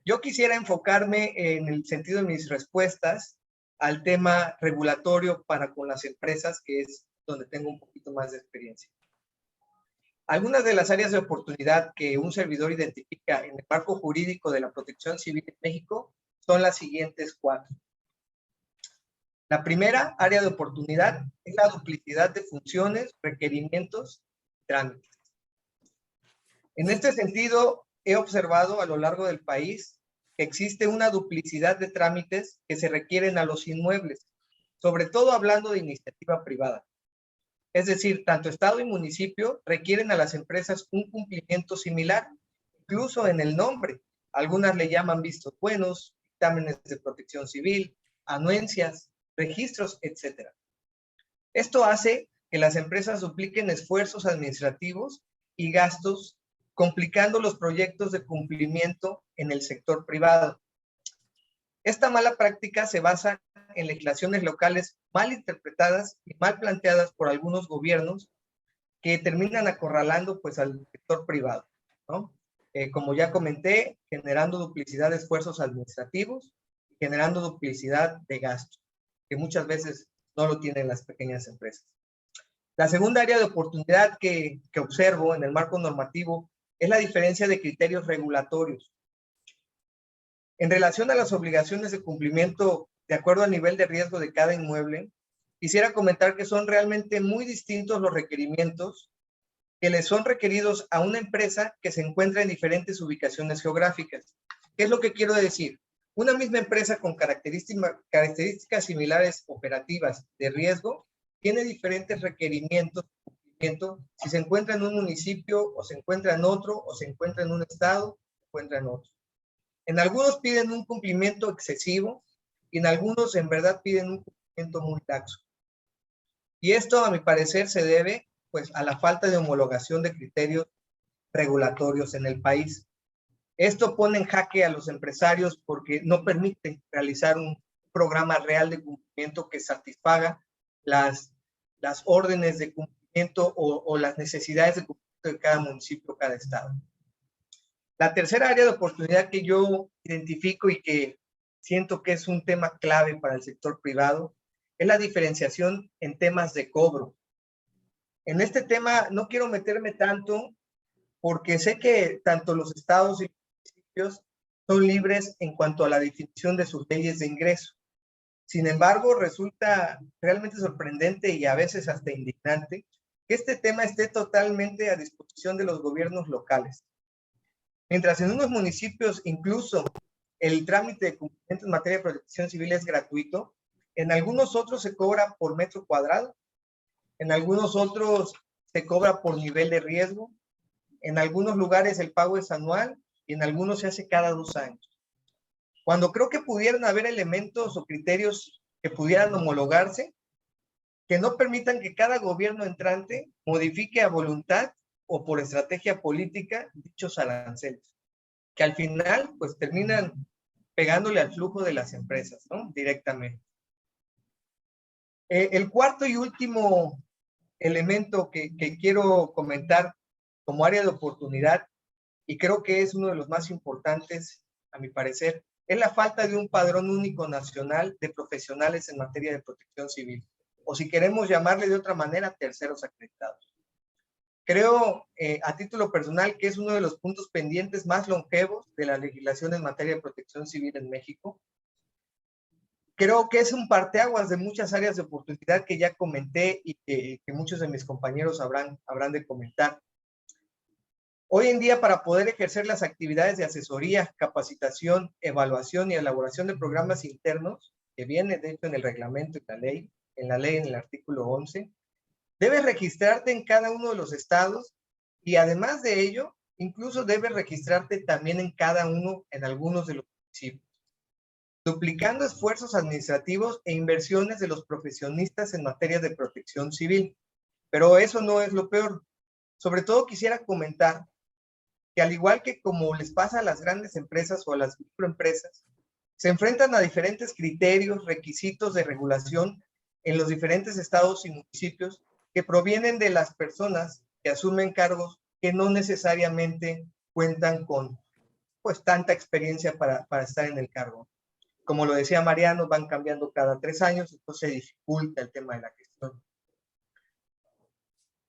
Yo quisiera enfocarme en el sentido de mis respuestas al tema regulatorio para con las empresas, que es donde tengo un poquito más de experiencia. Algunas de las áreas de oportunidad que un servidor identifica en el marco jurídico de la protección civil en México son las siguientes 4. La primera área de oportunidad es la duplicidad de funciones, requerimientos y trámites. En este sentido, he observado a lo largo del país que existe una duplicidad de trámites que se requieren a los inmuebles, sobre todo hablando de iniciativa privada. Es decir, tanto Estado y municipio requieren a las empresas un cumplimiento similar, incluso en el nombre. Algunas le llaman vistos buenos, dictámenes de protección civil, anuencias, registros, etc. Esto hace que las empresas dupliquen esfuerzos administrativos y gastos, complicando los proyectos de cumplimiento en el sector privado. Esta mala práctica se basa en legislaciones locales mal interpretadas y mal planteadas por algunos gobiernos que terminan acorralando pues al sector privado, ¿no? Como ya comenté, generando duplicidad de esfuerzos administrativos, generando duplicidad de gastos, que muchas veces no lo tienen las pequeñas empresas. La segunda área de oportunidad que observo en el marco normativo es la diferencia de criterios regulatorios. En relación a las obligaciones de cumplimiento de acuerdo al nivel de riesgo de cada inmueble, quisiera comentar que son realmente muy distintos los requerimientos que le son requeridos a una empresa que se encuentra en diferentes ubicaciones geográficas. ¿Qué es lo que quiero decir? Una misma empresa con características similares operativas de riesgo tiene diferentes requerimientos de cumplimiento si se encuentra en un municipio o se encuentra en otro o se encuentra en un estado o se encuentra en otro. En algunos piden un cumplimiento excesivo y en algunos en verdad piden un cumplimiento muy laxo. Y esto, a mi parecer, se debe pues, a la falta de homologación de criterios regulatorios en el país. Esto pone en jaque a los empresarios porque no permite realizar un programa real de cumplimiento que satisfaga las órdenes de cumplimiento o las necesidades de cumplimiento de cada municipio, cada estado. La tercera área de oportunidad que yo identifico y que siento que es un tema clave para el sector privado es la diferenciación en temas de cobro. En este tema no quiero meterme tanto porque sé que tanto los estados y los municipios son libres en cuanto a la definición de sus leyes de ingreso. Sin embargo, resulta realmente sorprendente y a veces hasta indignante que este tema esté totalmente a disposición de los gobiernos locales. Mientras en unos municipios incluso el trámite de cumplimiento en materia de protección civil es gratuito, en algunos otros se cobra por metro cuadrado, en algunos otros se cobra por nivel de riesgo, en algunos lugares el pago es anual y en algunos se hace cada 2 años. Cuando creo que pudieran haber elementos o criterios que pudieran homologarse, que no permitan que cada gobierno entrante modifique a voluntad o por estrategia política dichos aranceles, que al final pues terminan pegándole al flujo de las empresas, ¿no? Directamente. El cuarto y último elemento que quiero comentar como área de oportunidad, y creo que es uno de los más importantes, a mi parecer, es la falta de un padrón único nacional de profesionales en materia de protección civil, o si queremos llamarle de otra manera, terceros acreditados. Creo, a título personal, que es uno de los puntos pendientes más longevos de la legislación en materia de protección civil en México. Creo que es un parteaguas de muchas áreas de oportunidad que ya comenté y que muchos de mis compañeros habrán de comentar. Hoy en día, para poder ejercer las actividades de asesoría, capacitación, evaluación y elaboración de programas internos, que viene de hecho en el reglamento y en el artículo 11, debes registrarte en cada uno de los estados y además de ello, incluso debes registrarte también en algunos de los municipios, duplicando esfuerzos administrativos e inversiones de los profesionistas en materia de protección civil. Pero eso no es lo peor. Sobre todo quisiera comentar que al igual que como les pasa a las grandes empresas o a las microempresas, se enfrentan a diferentes criterios, requisitos de regulación en los diferentes estados y municipios que provienen de las personas que asumen cargos que no necesariamente cuentan con pues tanta experiencia para estar en el cargo. Como lo decía Mariano, van cambiando cada 3 años, entonces se dificulta el tema de la gestión.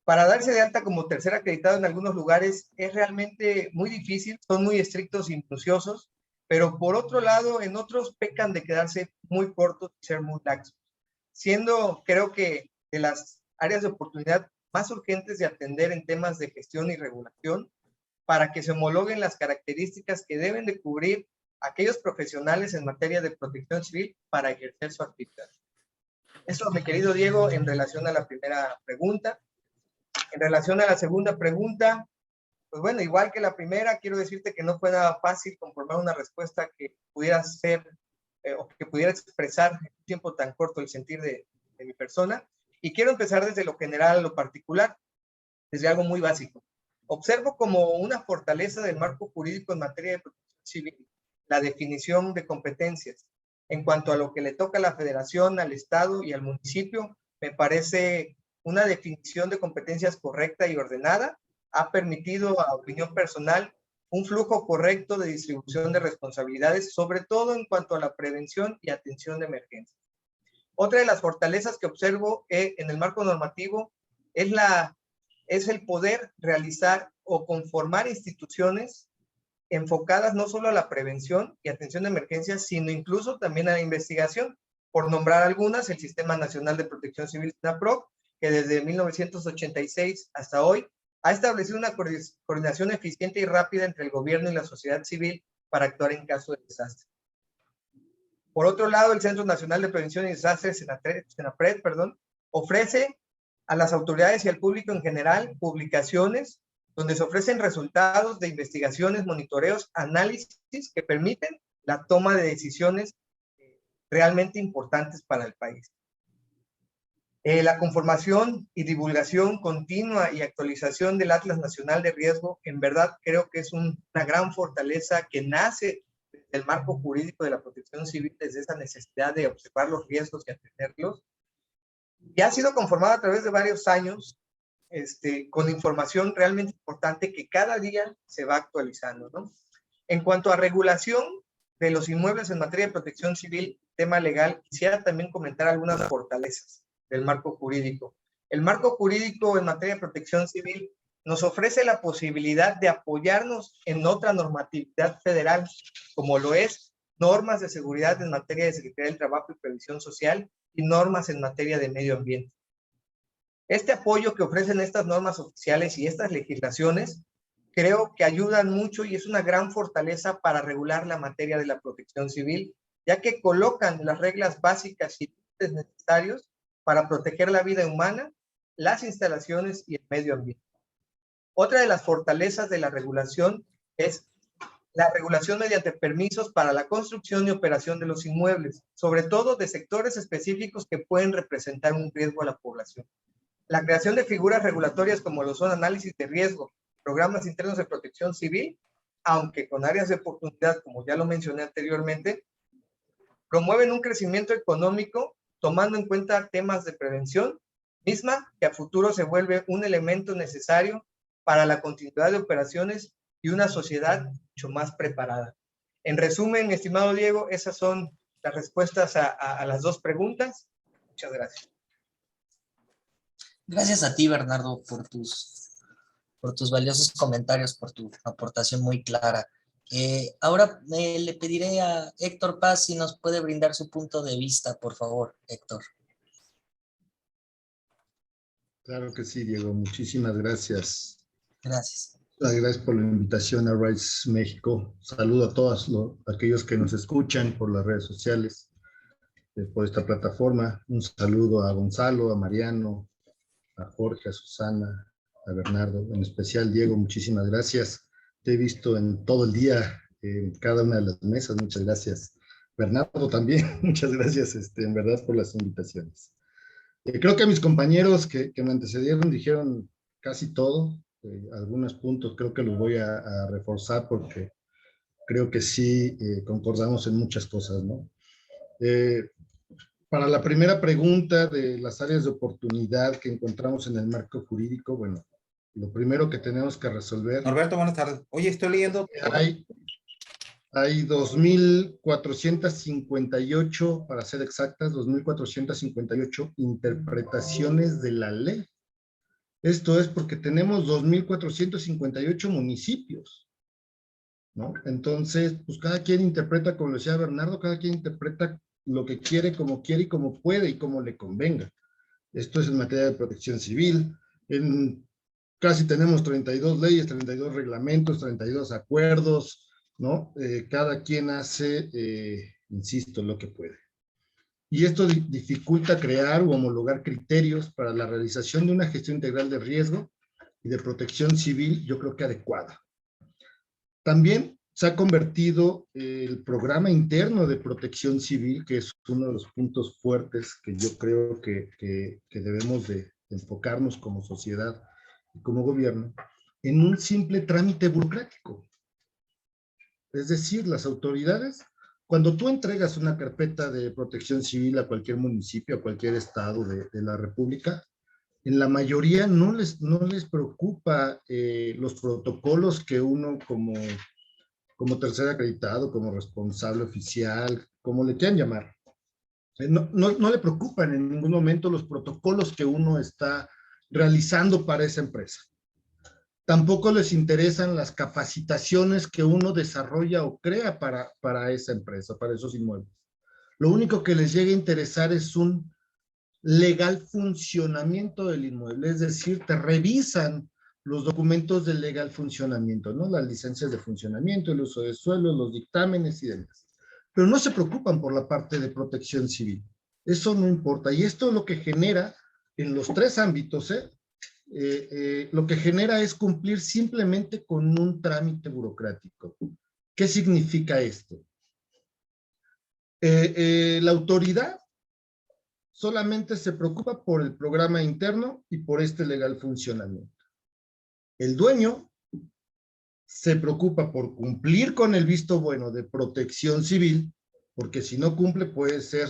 Para darse de alta como tercer acreditado en algunos lugares es realmente muy difícil, son muy estrictos y minuciosos, pero por otro lado, en otros pecan de quedarse muy cortos y ser muy laxos, siendo, creo que, de las áreas de oportunidad más urgentes de atender en temas de gestión y regulación, para que se homologuen las características que deben de cubrir aquellos profesionales en materia de protección civil para ejercer su actividad. Eso, mi querido Diego, en relación a la primera pregunta. En relación a la segunda pregunta, pues bueno, igual que la primera, quiero decirte que no fue nada fácil conformar una respuesta que pudiera ser o que pudiera expresar en un tiempo tan corto el sentir de mi persona. Y quiero empezar desde lo general a lo particular, desde algo muy básico. Observo como una fortaleza del marco jurídico en materia de protección civil la definición de competencias. En cuanto a lo que le toca a la federación, al estado y al municipio, me parece una definición de competencias correcta y ordenada. Ha permitido, a opinión personal, un flujo correcto de distribución de responsabilidades, sobre todo en cuanto a la prevención y atención de emergencias. Otra de las fortalezas que observo en el marco normativo es el poder realizar o conformar instituciones enfocadas no solo a la prevención y atención de emergencias, sino incluso también a la investigación. Por nombrar algunas, el Sistema Nacional de Protección Civil, SNAPROC, que desde 1986 hasta hoy ha establecido una coordinación eficiente y rápida entre el gobierno y la sociedad civil para actuar en caso de desastre. Por otro lado, el Centro Nacional de Prevención y Desastres, CENAPRED, ofrece a las autoridades y al público en general publicaciones donde se ofrecen resultados de investigaciones, monitoreos, análisis que permiten la toma de decisiones realmente importantes para el país. La conformación y divulgación continua y actualización del Atlas Nacional de Riesgo, en verdad creo que es una gran fortaleza que nace del marco jurídico de la protección civil, desde esa necesidad de observar los riesgos y atenderlos. Y ha sido conformado a través de varios años, con información realmente importante que cada día se va actualizando, ¿no? En cuanto a regulación de los inmuebles en materia de protección civil, tema legal, quisiera también comentar algunas fortalezas del marco jurídico. El marco jurídico en materia de protección civil nos ofrece la posibilidad de apoyarnos en otra normatividad federal, como lo es normas de seguridad en materia de Secretaría del Trabajo y Previsión Social y normas en materia de medio ambiente. Este apoyo que ofrecen estas normas oficiales y estas legislaciones creo que ayudan mucho y es una gran fortaleza para regular la materia de la protección civil, ya que colocan las reglas básicas y límites necesarios para proteger la vida humana, las instalaciones y el medio ambiente. Otra de las fortalezas de la regulación es la regulación mediante permisos para la construcción y operación de los inmuebles, sobre todo de sectores específicos que pueden representar un riesgo a la población. La creación de figuras regulatorias como lo son análisis de riesgo, programas internos de protección civil, aunque con áreas de oportunidad, como ya lo mencioné anteriormente, promueven un crecimiento económico tomando en cuenta temas de prevención, misma que a futuro se vuelve un elemento necesario para la continuidad de operaciones y una sociedad mucho más preparada. En resumen, mi estimado Diego, esas son las respuestas a las dos preguntas. Muchas gracias. Gracias a ti, Bernardo, por tus valiosos comentarios, por tu aportación muy clara. Ahora le pediré a Héctor Paz si nos puede brindar su punto de vista, por favor, Héctor. Claro que sí, Diego. Muchísimas gracias. Gracias. Gracias por la invitación a RISE México. Saludo a todos aquellos que nos escuchan por las redes sociales, por esta plataforma. Un saludo a Gonzalo, a Mariano, a Jorge, a Susana, a Bernardo, en especial Diego, muchísimas gracias. Te he visto en todo el día, en cada una de las mesas, muchas gracias. Bernardo también, muchas gracias en verdad por las invitaciones. Creo que mis compañeros que me antecedieron dijeron casi todo, algunos puntos creo que los voy a reforzar porque creo que sí concordamos en muchas cosas, ¿no? Para la primera pregunta de las áreas de oportunidad que encontramos en el marco jurídico, bueno, lo primero que tenemos que resolver. Norberto, buenas tardes. Oye, estoy leyendo. Hay 2.458, para ser exactas, 2.458 interpretaciones de la ley. Esto es porque tenemos 2.458 municipios, ¿no? Entonces, pues cada quien interpreta, como decía Bernardo, cada quien interpreta lo que quiere y como puede y como le convenga. Esto es en materia de protección civil. Casi tenemos 32 leyes, 32 reglamentos, 32 acuerdos, ¿no? Cada quien hace, insisto, lo que puede. Y esto dificulta crear o homologar criterios para la realización de una gestión integral de riesgo y de protección civil, yo creo que adecuada. También se ha convertido el programa interno de protección civil, que es uno de los puntos fuertes que yo creo que debemos de enfocarnos como sociedad y como gobierno, en un simple trámite burocrático. Es decir, las autoridades, cuando tú entregas una carpeta de protección civil a cualquier municipio, a cualquier estado de la República, en la mayoría no les preocupa los protocolos que uno como tercer acreditado, como responsable oficial, como le quieran llamar. No le preocupan en ningún momento los protocolos que uno está realizando para esa empresa. Tampoco les interesan las capacitaciones que uno desarrolla o crea para esa empresa, para esos inmuebles. Lo único que les llega a interesar es un legal funcionamiento del inmueble, es decir, te revisan los documentos de legal funcionamiento, ¿no? Las licencias de funcionamiento, el uso de suelo, los dictámenes y demás. Pero no se preocupan por la parte de protección civil. Eso no importa. Y esto es lo que genera en los tres ámbitos, lo que genera es cumplir simplemente con un trámite burocrático. ¿Qué significa esto? La autoridad solamente se preocupa por el programa interno y por este legal funcionamiento. El dueño se preocupa por cumplir con el visto bueno de protección civil, porque si no cumple puede ser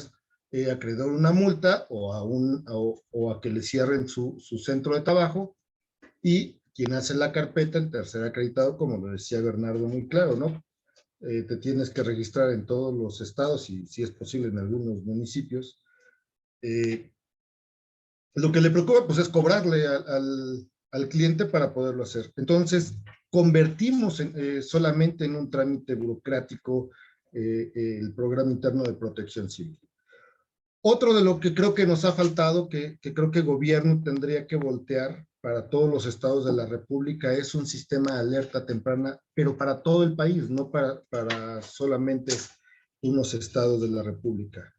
acreedor a una multa o a que le cierren su centro de trabajo, y quien hace la carpeta, el tercer acreditado, como lo decía Bernardo muy claro, ¿no? Te tienes que registrar en todos los estados y si es posible en algunos municipios. Lo que le preocupa pues es cobrarle al cliente para poderlo hacer. Entonces, convertimos solamente en un trámite burocrático el programa interno de protección civil. Otro de lo que creo que nos ha faltado, que creo que el gobierno tendría que voltear para todos los estados de la República, es un sistema de alerta temprana, pero para todo el país, no para solamente unos estados de la República.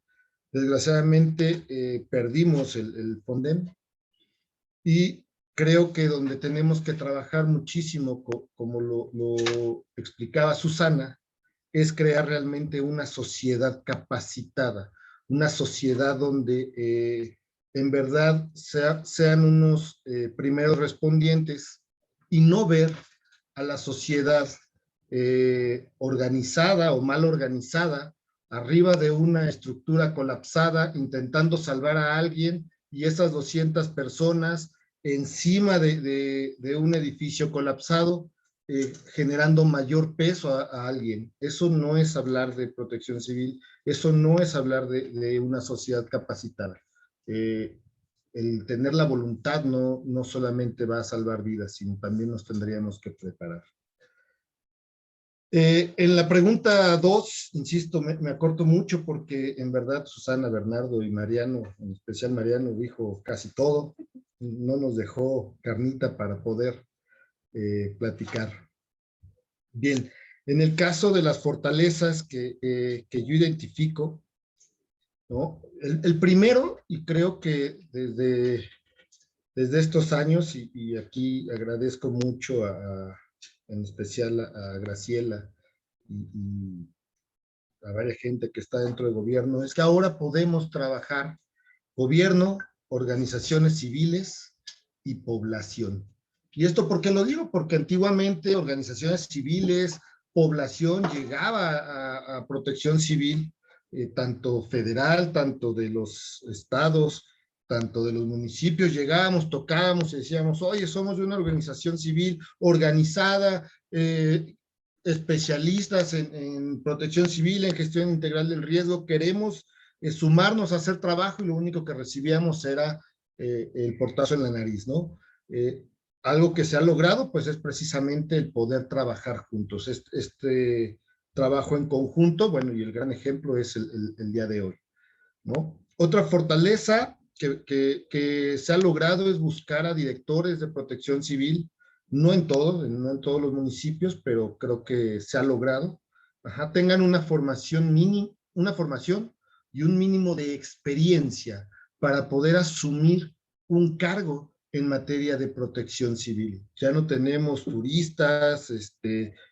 Desgraciadamente perdimos el FONDEM y creo que donde tenemos que trabajar muchísimo, como lo explicaba Susana, es crear realmente una sociedad capacitada, una sociedad donde en verdad sean unos primeros respondientes y no ver a la sociedad organizada o mal organizada arriba de una estructura colapsada intentando salvar a alguien y esas 200 personas encima de un edificio colapsado generando mayor peso a alguien. Eso no es hablar de protección civil, eso no es hablar de una sociedad capacitada. El tener la voluntad no solamente va a salvar vidas, sino también nos tendríamos que preparar. En la pregunta 2, insisto, me acorto mucho porque en verdad Susana, Bernardo y Mariano, en especial Mariano, dijo casi todo. No nos dejó carnita para poder platicar. Bien, en el caso de las fortalezas que yo identifico, ¿no? El primero, y creo que desde estos años, y aquí agradezco mucho en especial a Graciela y a varias gente que está dentro del gobierno, es que ahora podemos trabajar gobierno, organizaciones civiles y población. ¿Y esto por qué lo digo? Porque antiguamente organizaciones civiles, población llegaba a protección civil, tanto federal, tanto de los estados, tanto de los municipios, llegábamos, tocábamos y decíamos, oye, somos de una organización civil organizada, especialistas en protección civil, en gestión integral del riesgo, queremos sumarnos a hacer trabajo, y lo único que recibíamos era el portazo en la nariz, ¿no? Algo que se ha logrado, pues es precisamente el poder trabajar juntos, este trabajo en conjunto, bueno, y el gran ejemplo es el día de hoy, ¿no? Otra fortaleza que se ha logrado es buscar a directores de protección civil, no en todos los municipios, pero creo que se ha logrado, tengan una formación y un mínimo de experiencia para poder asumir un cargo en materia de protección civil. Ya no tenemos turistas,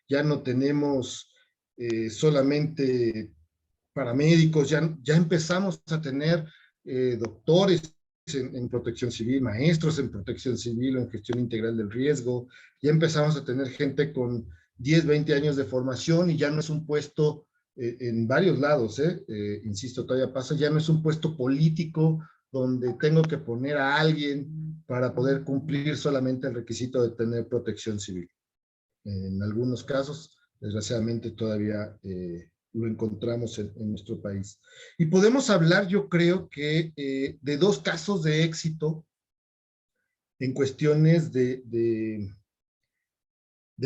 ya no tenemos solamente paramédicos, ya empezamos a tener doctores en protección civil, maestros en protección civil o en gestión integral del riesgo, ya empezamos a tener gente con 10, 20 años de formación, y ya no es un puesto en varios lados, insisto, todavía pasa, ya no es un puesto político donde tengo que poner a alguien para poder cumplir solamente el requisito de tener protección civil. En algunos casos, desgraciadamente, todavía lo encontramos en nuestro país. Y podemos hablar, yo creo que, de dos casos de éxito en cuestiones de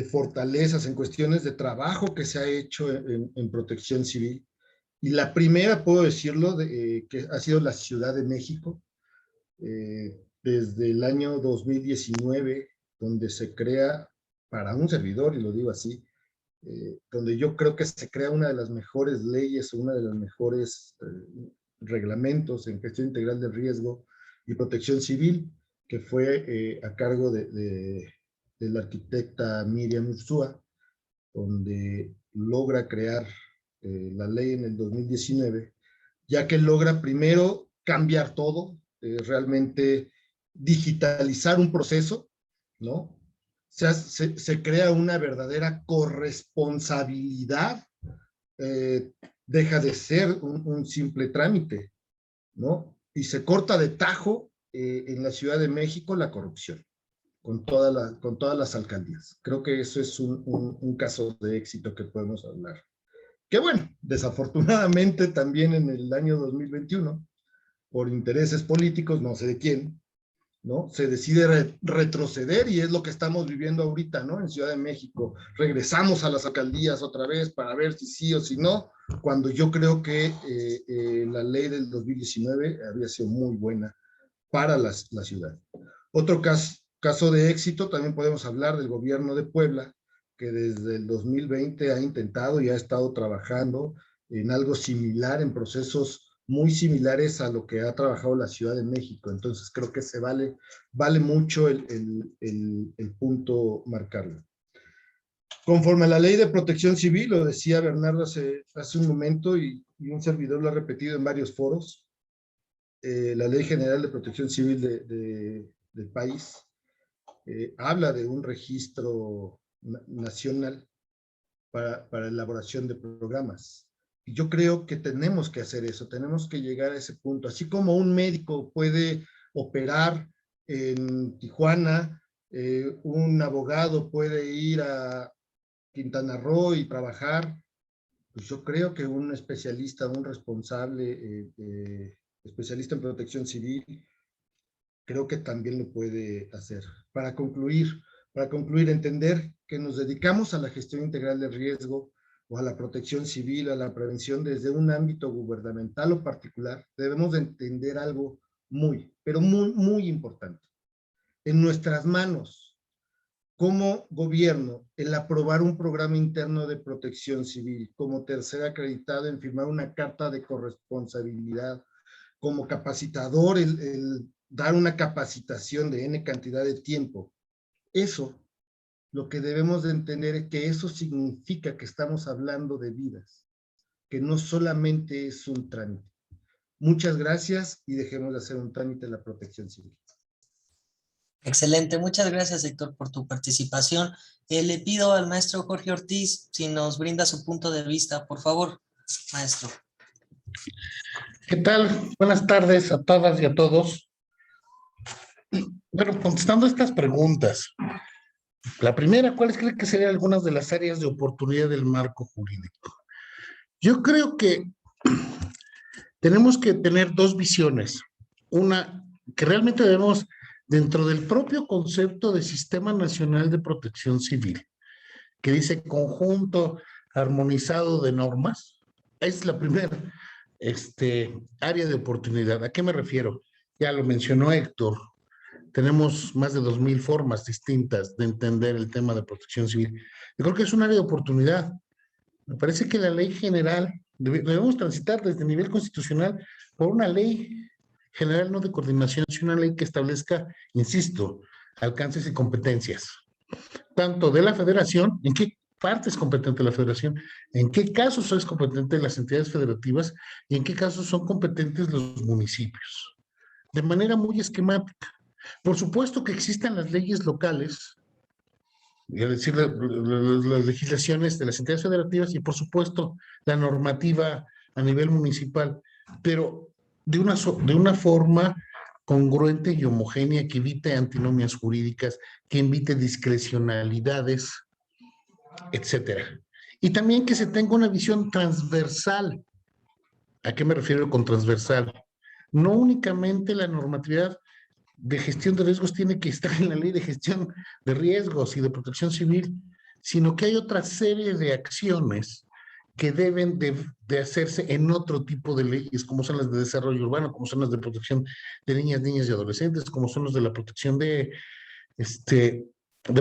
fortalezas, en cuestiones de trabajo que se ha hecho en protección civil. Y la primera, puedo decirlo, que ha sido la Ciudad de México, desde el año 2019, donde se crea, para un servidor, y lo digo así, donde yo creo que se crea una de las mejores leyes, una de las mejores reglamentos en gestión integral del riesgo y protección civil, que fue a cargo de la arquitecta Miriam Urzúa, donde logra crear la ley en el 2019, ya que logra primero cambiar todo, realmente digitalizar un proceso, ¿no? O sea, se crea una verdadera corresponsabilidad, deja de ser un simple trámite, ¿no? Y se corta de tajo en la Ciudad de México la corrupción, con todas las alcaldías. Creo que eso es un caso de éxito que podemos hablar. Que bueno, desafortunadamente también en el año 2021, por intereses políticos, no sé de quién, ¿no? Se decide retroceder, y es lo que estamos viviendo ahorita, ¿no? En Ciudad de México. Regresamos a las alcaldías otra vez para ver si sí o si no, cuando yo creo que la ley del 2019 había sido muy buena para la ciudad. Otro caso de éxito, también podemos hablar del gobierno de Puebla, que desde el 2020 ha intentado y ha estado trabajando en algo similar, en procesos muy similares a lo que ha trabajado la Ciudad de México. Entonces creo que vale mucho el punto marcarlo. Conforme a la ley de protección civil, lo decía Bernardo hace un momento, y un servidor lo ha repetido en varios foros, la Ley General de Protección Civil del país habla de un registro nacional para elaboración de programas. Y yo creo que tenemos que hacer eso, tenemos que llegar a ese punto. Así como un médico puede operar en Tijuana, un abogado puede ir a Quintana Roo y trabajar, pues yo creo que un especialista, un responsable, especialista en protección civil, creo que también lo puede hacer. Para concluir, entender que nos dedicamos a la gestión integral del riesgo, o a la protección civil, a la prevención desde un ámbito gubernamental o particular, debemos de entender algo pero muy importante. En nuestras manos, como gobierno, el aprobar un programa interno de protección civil, como tercer acreditado en firmar una carta de corresponsabilidad, como capacitador, el dar una capacitación de N cantidad de tiempo. Eso, lo que debemos de entender es que eso significa que estamos hablando de vidas, que no solamente es un trámite. Muchas gracias, y dejemos de hacer un trámite en la protección civil. Excelente, muchas gracias, Héctor, por tu participación. Le pido al maestro Jorge Ortiz si nos brinda su punto de vista, por favor, maestro. ¿Qué tal? Buenas tardes a todas y a todos. Bueno, contestando estas preguntas. La primera, ¿cuáles creen que serían algunas de las áreas de oportunidad del marco jurídico? Yo creo que tenemos que tener dos visiones. Una, que realmente debemos, dentro del propio concepto de Sistema Nacional de Protección Civil, que dice conjunto armonizado de normas, es la primera área de oportunidad. ¿A qué me refiero? Ya lo mencionó Héctor. Tenemos más de 2,000 formas distintas de entender el tema de protección civil. Yo creo que es un área de oportunidad. Me parece que la ley general, debemos transitar desde el nivel constitucional por una ley general no de coordinación, sino una ley que establezca, insisto, alcances y competencias, tanto de la federación, en qué parte es competente la federación, en qué casos es competente las entidades federativas y en qué casos son competentes los municipios, de manera muy esquemática. Por supuesto que existan las leyes locales, es decir, las legislaciones de las entidades federativas y por supuesto la normativa a nivel municipal, pero de una forma congruente y homogénea que evite antinomias jurídicas, que evite discrecionalidades, etcétera. Y también que se tenga una visión transversal. ¿A qué me refiero con transversal? No únicamente la normatividad de gestión de riesgos tiene que estar en la ley de gestión de riesgos y de protección civil, sino que hay otra serie de acciones que deben de hacerse en otro tipo de leyes, como son las de desarrollo urbano, como son las de protección de niñas y adolescentes, como son las de la protección de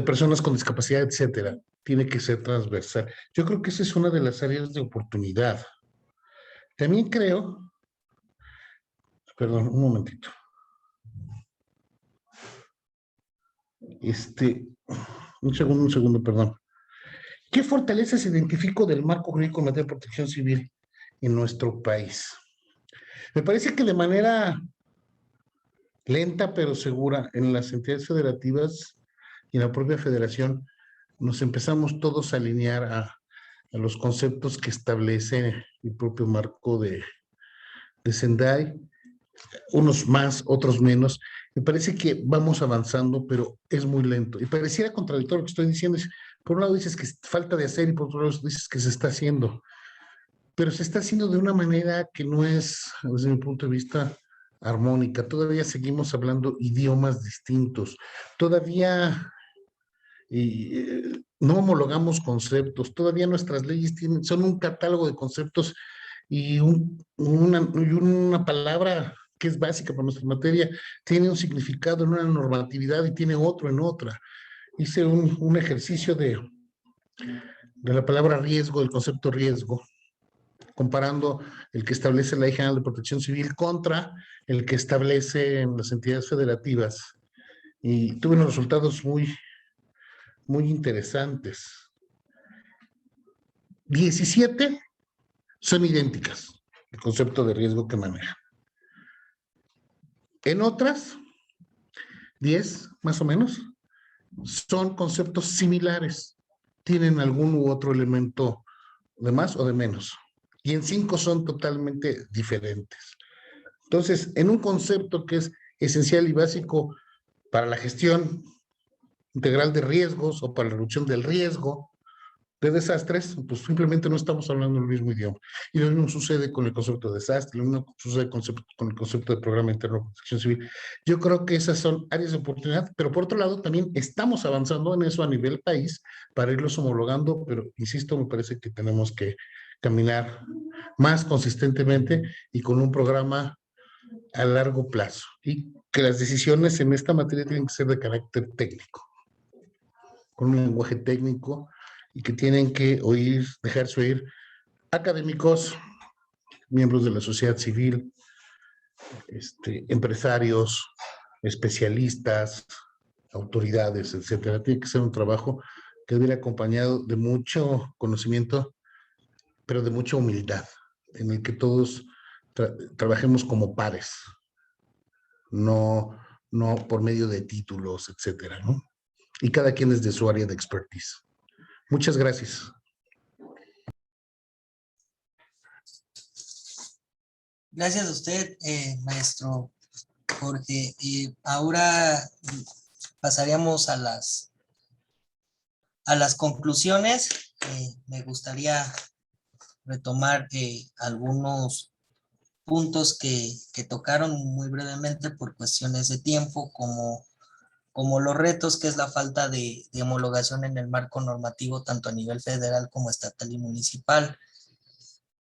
personas con discapacidad, etcétera. Tiene que ser transversal. Yo creo que esa es una de las áreas de oportunidad. También creo, perdón, un momentito. Un segundo, perdón. ¿Qué fortalezas identifico del marco jurídico en materia de protección civil en nuestro país? Me parece que de manera lenta pero segura en las entidades federativas y en la propia federación nos empezamos todos a alinear a los conceptos que establece el propio marco de Sendai, unos más, otros menos. Me parece que vamos avanzando, pero es muy lento. Y pareciera contradictorio lo que estoy diciendo. Por un lado dices que falta de hacer y por otro lado dices que se está haciendo. Pero se está haciendo de una manera que no es, desde mi punto de vista, armónica. Todavía seguimos hablando idiomas distintos. Todavía no homologamos conceptos. Todavía nuestras leyes son un catálogo de conceptos y una palabra que es básica para nuestra materia, tiene un significado en una normatividad y tiene otro en otra. Hice un ejercicio de la palabra riesgo, el concepto riesgo, comparando el que establece la Ley General de Protección Civil contra el que establece en las entidades federativas. Y tuve unos resultados muy interesantes. 17 son idénticas, el concepto de riesgo que manejan. En otras, 10 más o menos, son conceptos similares. Tienen algún u otro elemento de más o de menos. Y en 5 son totalmente diferentes. Entonces, en un concepto que es esencial y básico para la gestión integral de riesgos o para la reducción del riesgo de desastres, pues simplemente no estamos hablando el mismo idioma. Y lo mismo sucede con el concepto de desastre, lo mismo sucede con el concepto de programa interno de protección civil. Yo creo que esas son áreas de oportunidad, pero por otro lado también estamos avanzando en eso a nivel país para irlos homologando, pero insisto, me parece que tenemos que caminar más consistentemente y con un programa a largo plazo, y que las decisiones en esta materia tienen que ser de carácter técnico, con un lenguaje técnico, y que tienen que dejarse oír académicos, miembros de la sociedad civil, empresarios, especialistas, autoridades, etcétera. Tiene que ser un trabajo que debe ir acompañado de mucho conocimiento, pero de mucha humildad, en el que todos trabajemos como pares, no por medio de títulos, etcétera, ¿no? Y cada quien es de su área de expertise. Muchas gracias. Gracias a usted, maestro Jorge. Ahora pasaríamos a las conclusiones. Me gustaría retomar algunos puntos que tocaron muy brevemente por cuestiones de tiempo, como los retos que es la falta de homologación en el marco normativo tanto a nivel federal como estatal y municipal.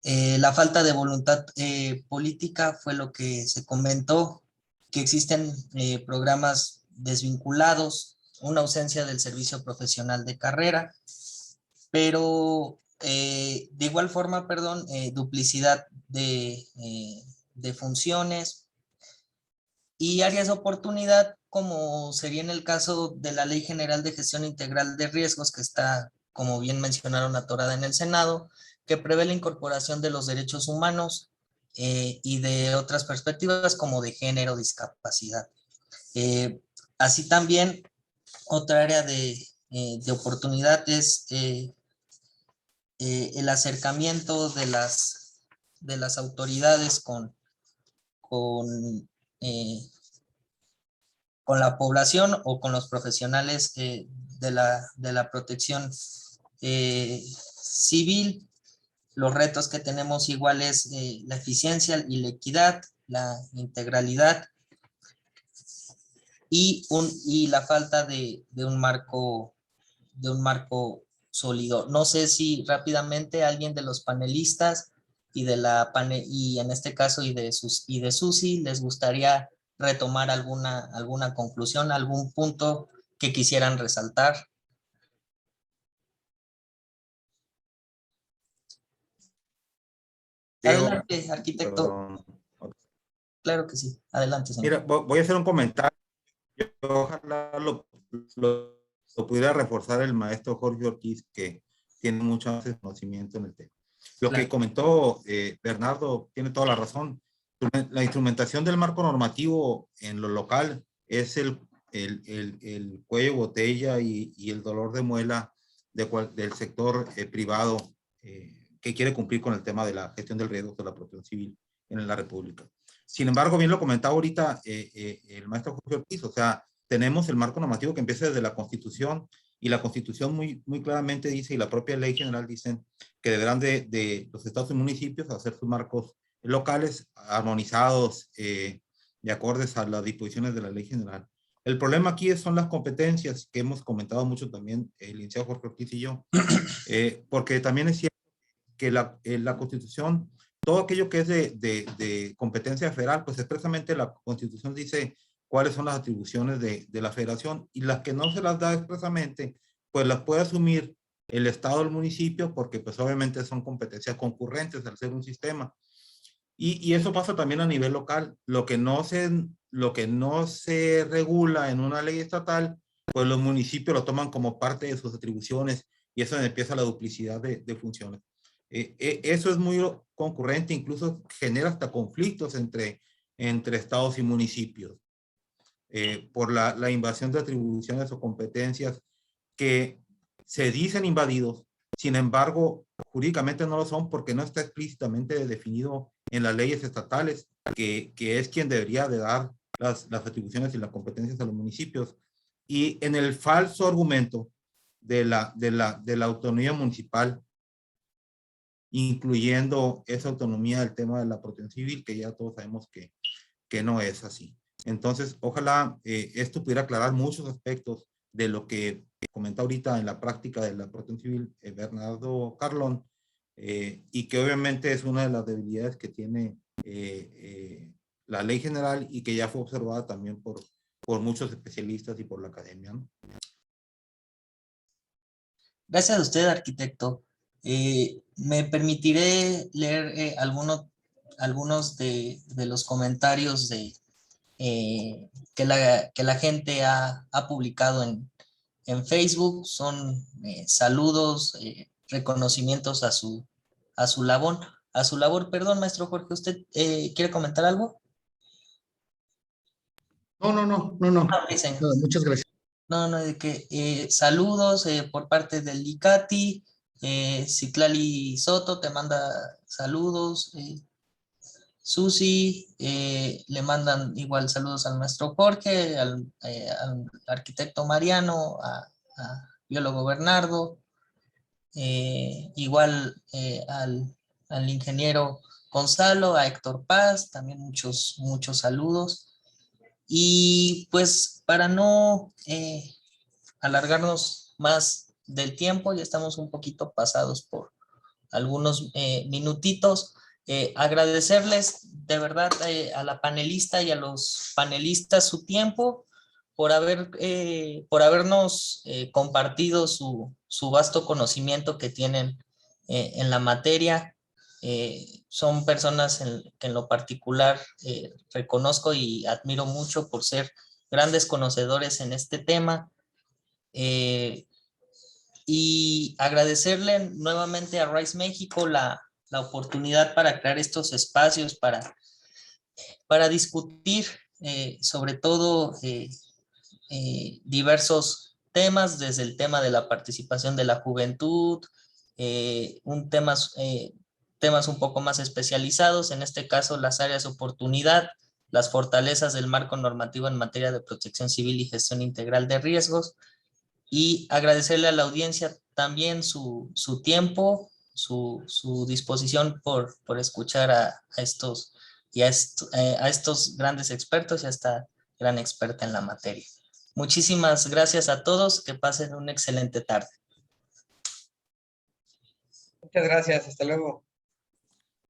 La falta de voluntad política fue lo que se comentó, que existen programas desvinculados, una ausencia del servicio profesional de carrera, pero de igual forma, duplicidad de funciones y áreas de oportunidad, como sería en el caso de la Ley General de Gestión Integral de Riesgos, que está, como bien mencionaron, atorada en el Senado, que prevé la incorporación de los derechos humanos y de otras perspectivas como de género, discapacidad. Así también, otra área de oportunidad es el acercamiento de las autoridades con la población o con los profesionales de la protección civil. Los retos que tenemos igual es la eficiencia y la equidad, la integralidad y la falta de un marco sólido. No sé si rápidamente alguien de los panelistas y en este caso y de Susi les gustaría retomar alguna conclusión, algún punto que quisieran resaltar. Adelante, arquitecto. Perdón. Claro que sí. Adelante, señor. Mira, voy a hacer un comentario. Ojalá lo pudiera reforzar el maestro Jorge Ortiz, que tiene mucho más conocimiento en el tema. Lo que comentó Bernardo tiene toda la razón. La instrumentación del marco normativo en lo local es el cuello de botella y el dolor de muela del sector privado que quiere cumplir con el tema de la gestión del riesgo de la protección civil en la República. Sin embargo, bien lo comentaba ahorita el maestro Jorge Ortiz, o sea, tenemos el marco normativo que empieza desde la Constitución, y la Constitución muy claramente dice, y la propia Ley General dicen que deberán de los estados y municipios hacer sus marcos locales armonizados de acordes a las disposiciones de la Ley General. El problema aquí son las competencias que hemos comentado mucho también el licenciado Jorge Ortiz y yo, porque también es cierto que la Constitución, todo aquello que es de competencia federal, pues expresamente la Constitución dice cuáles son las atribuciones de la federación, y las que no se las da expresamente, pues las puede asumir el estado o el municipio, porque pues obviamente son competencias concurrentes al ser un sistema. Y eso pasa también a nivel local. Lo que no se regula en una ley estatal, pues los municipios lo toman como parte de sus atribuciones, y eso empieza la duplicidad de funciones. Eso es muy concurrente, incluso genera hasta conflictos entre estados y municipios por la invasión de atribuciones o competencias que se dicen invadidos, sin embargo, jurídicamente no lo son, porque no está explícitamente definido en las leyes estatales, que es quien debería de dar las atribuciones y las competencias a los municipios. Y en el falso argumento de la autonomía municipal, incluyendo esa autonomía del tema de la protección civil, que ya todos sabemos que no es así. Entonces, ojalá esto pudiera aclarar muchos aspectos de lo que comenta ahorita en la práctica de la protección civil Bernardo Carlón, y que obviamente es una de las debilidades que tiene la ley general, y que ya fue observada también por muchos especialistas y por la academia, ¿no? Gracias a usted, arquitecto. Me permitiré leer algunos de los comentarios que la gente ha publicado en Facebook. Son saludos, reconocimientos a su labor. Perdón, maestro Jorge, ¿usted quiere comentar algo? No. Ah, Nada, muchas gracias. No, de que saludos por parte del ICATI, Citlali Soto te manda saludos, Susi, le mandan igual saludos al maestro Jorge, al arquitecto Mariano, a biólogo Bernardo, igual al ingeniero Gonzalo, a Héctor Paz, también muchos saludos. Y pues para no alargarnos más del tiempo, ya estamos un poquito pasados por algunos minutitos. Agradecerles de verdad a la panelista y a los panelistas su tiempo por habernos compartido su vasto conocimiento que tienen en la materia. Son personas que en lo particular reconozco y admiro mucho por ser grandes conocedores en este tema. Y agradecerle nuevamente a RISE México la oportunidad para crear estos espacios para discutir sobre todo diversos temas, desde el tema de la participación de la juventud, temas un poco más especializados, en este caso las áreas de oportunidad, las fortalezas del marco normativo en materia de protección civil y gestión integral de riesgos, y agradecerle a la audiencia también su tiempo, su disposición por escuchar a estos grandes expertos y a esta gran experta en la materia. Muchísimas gracias a todos, que pasen una excelente tarde. Muchas gracias, hasta luego.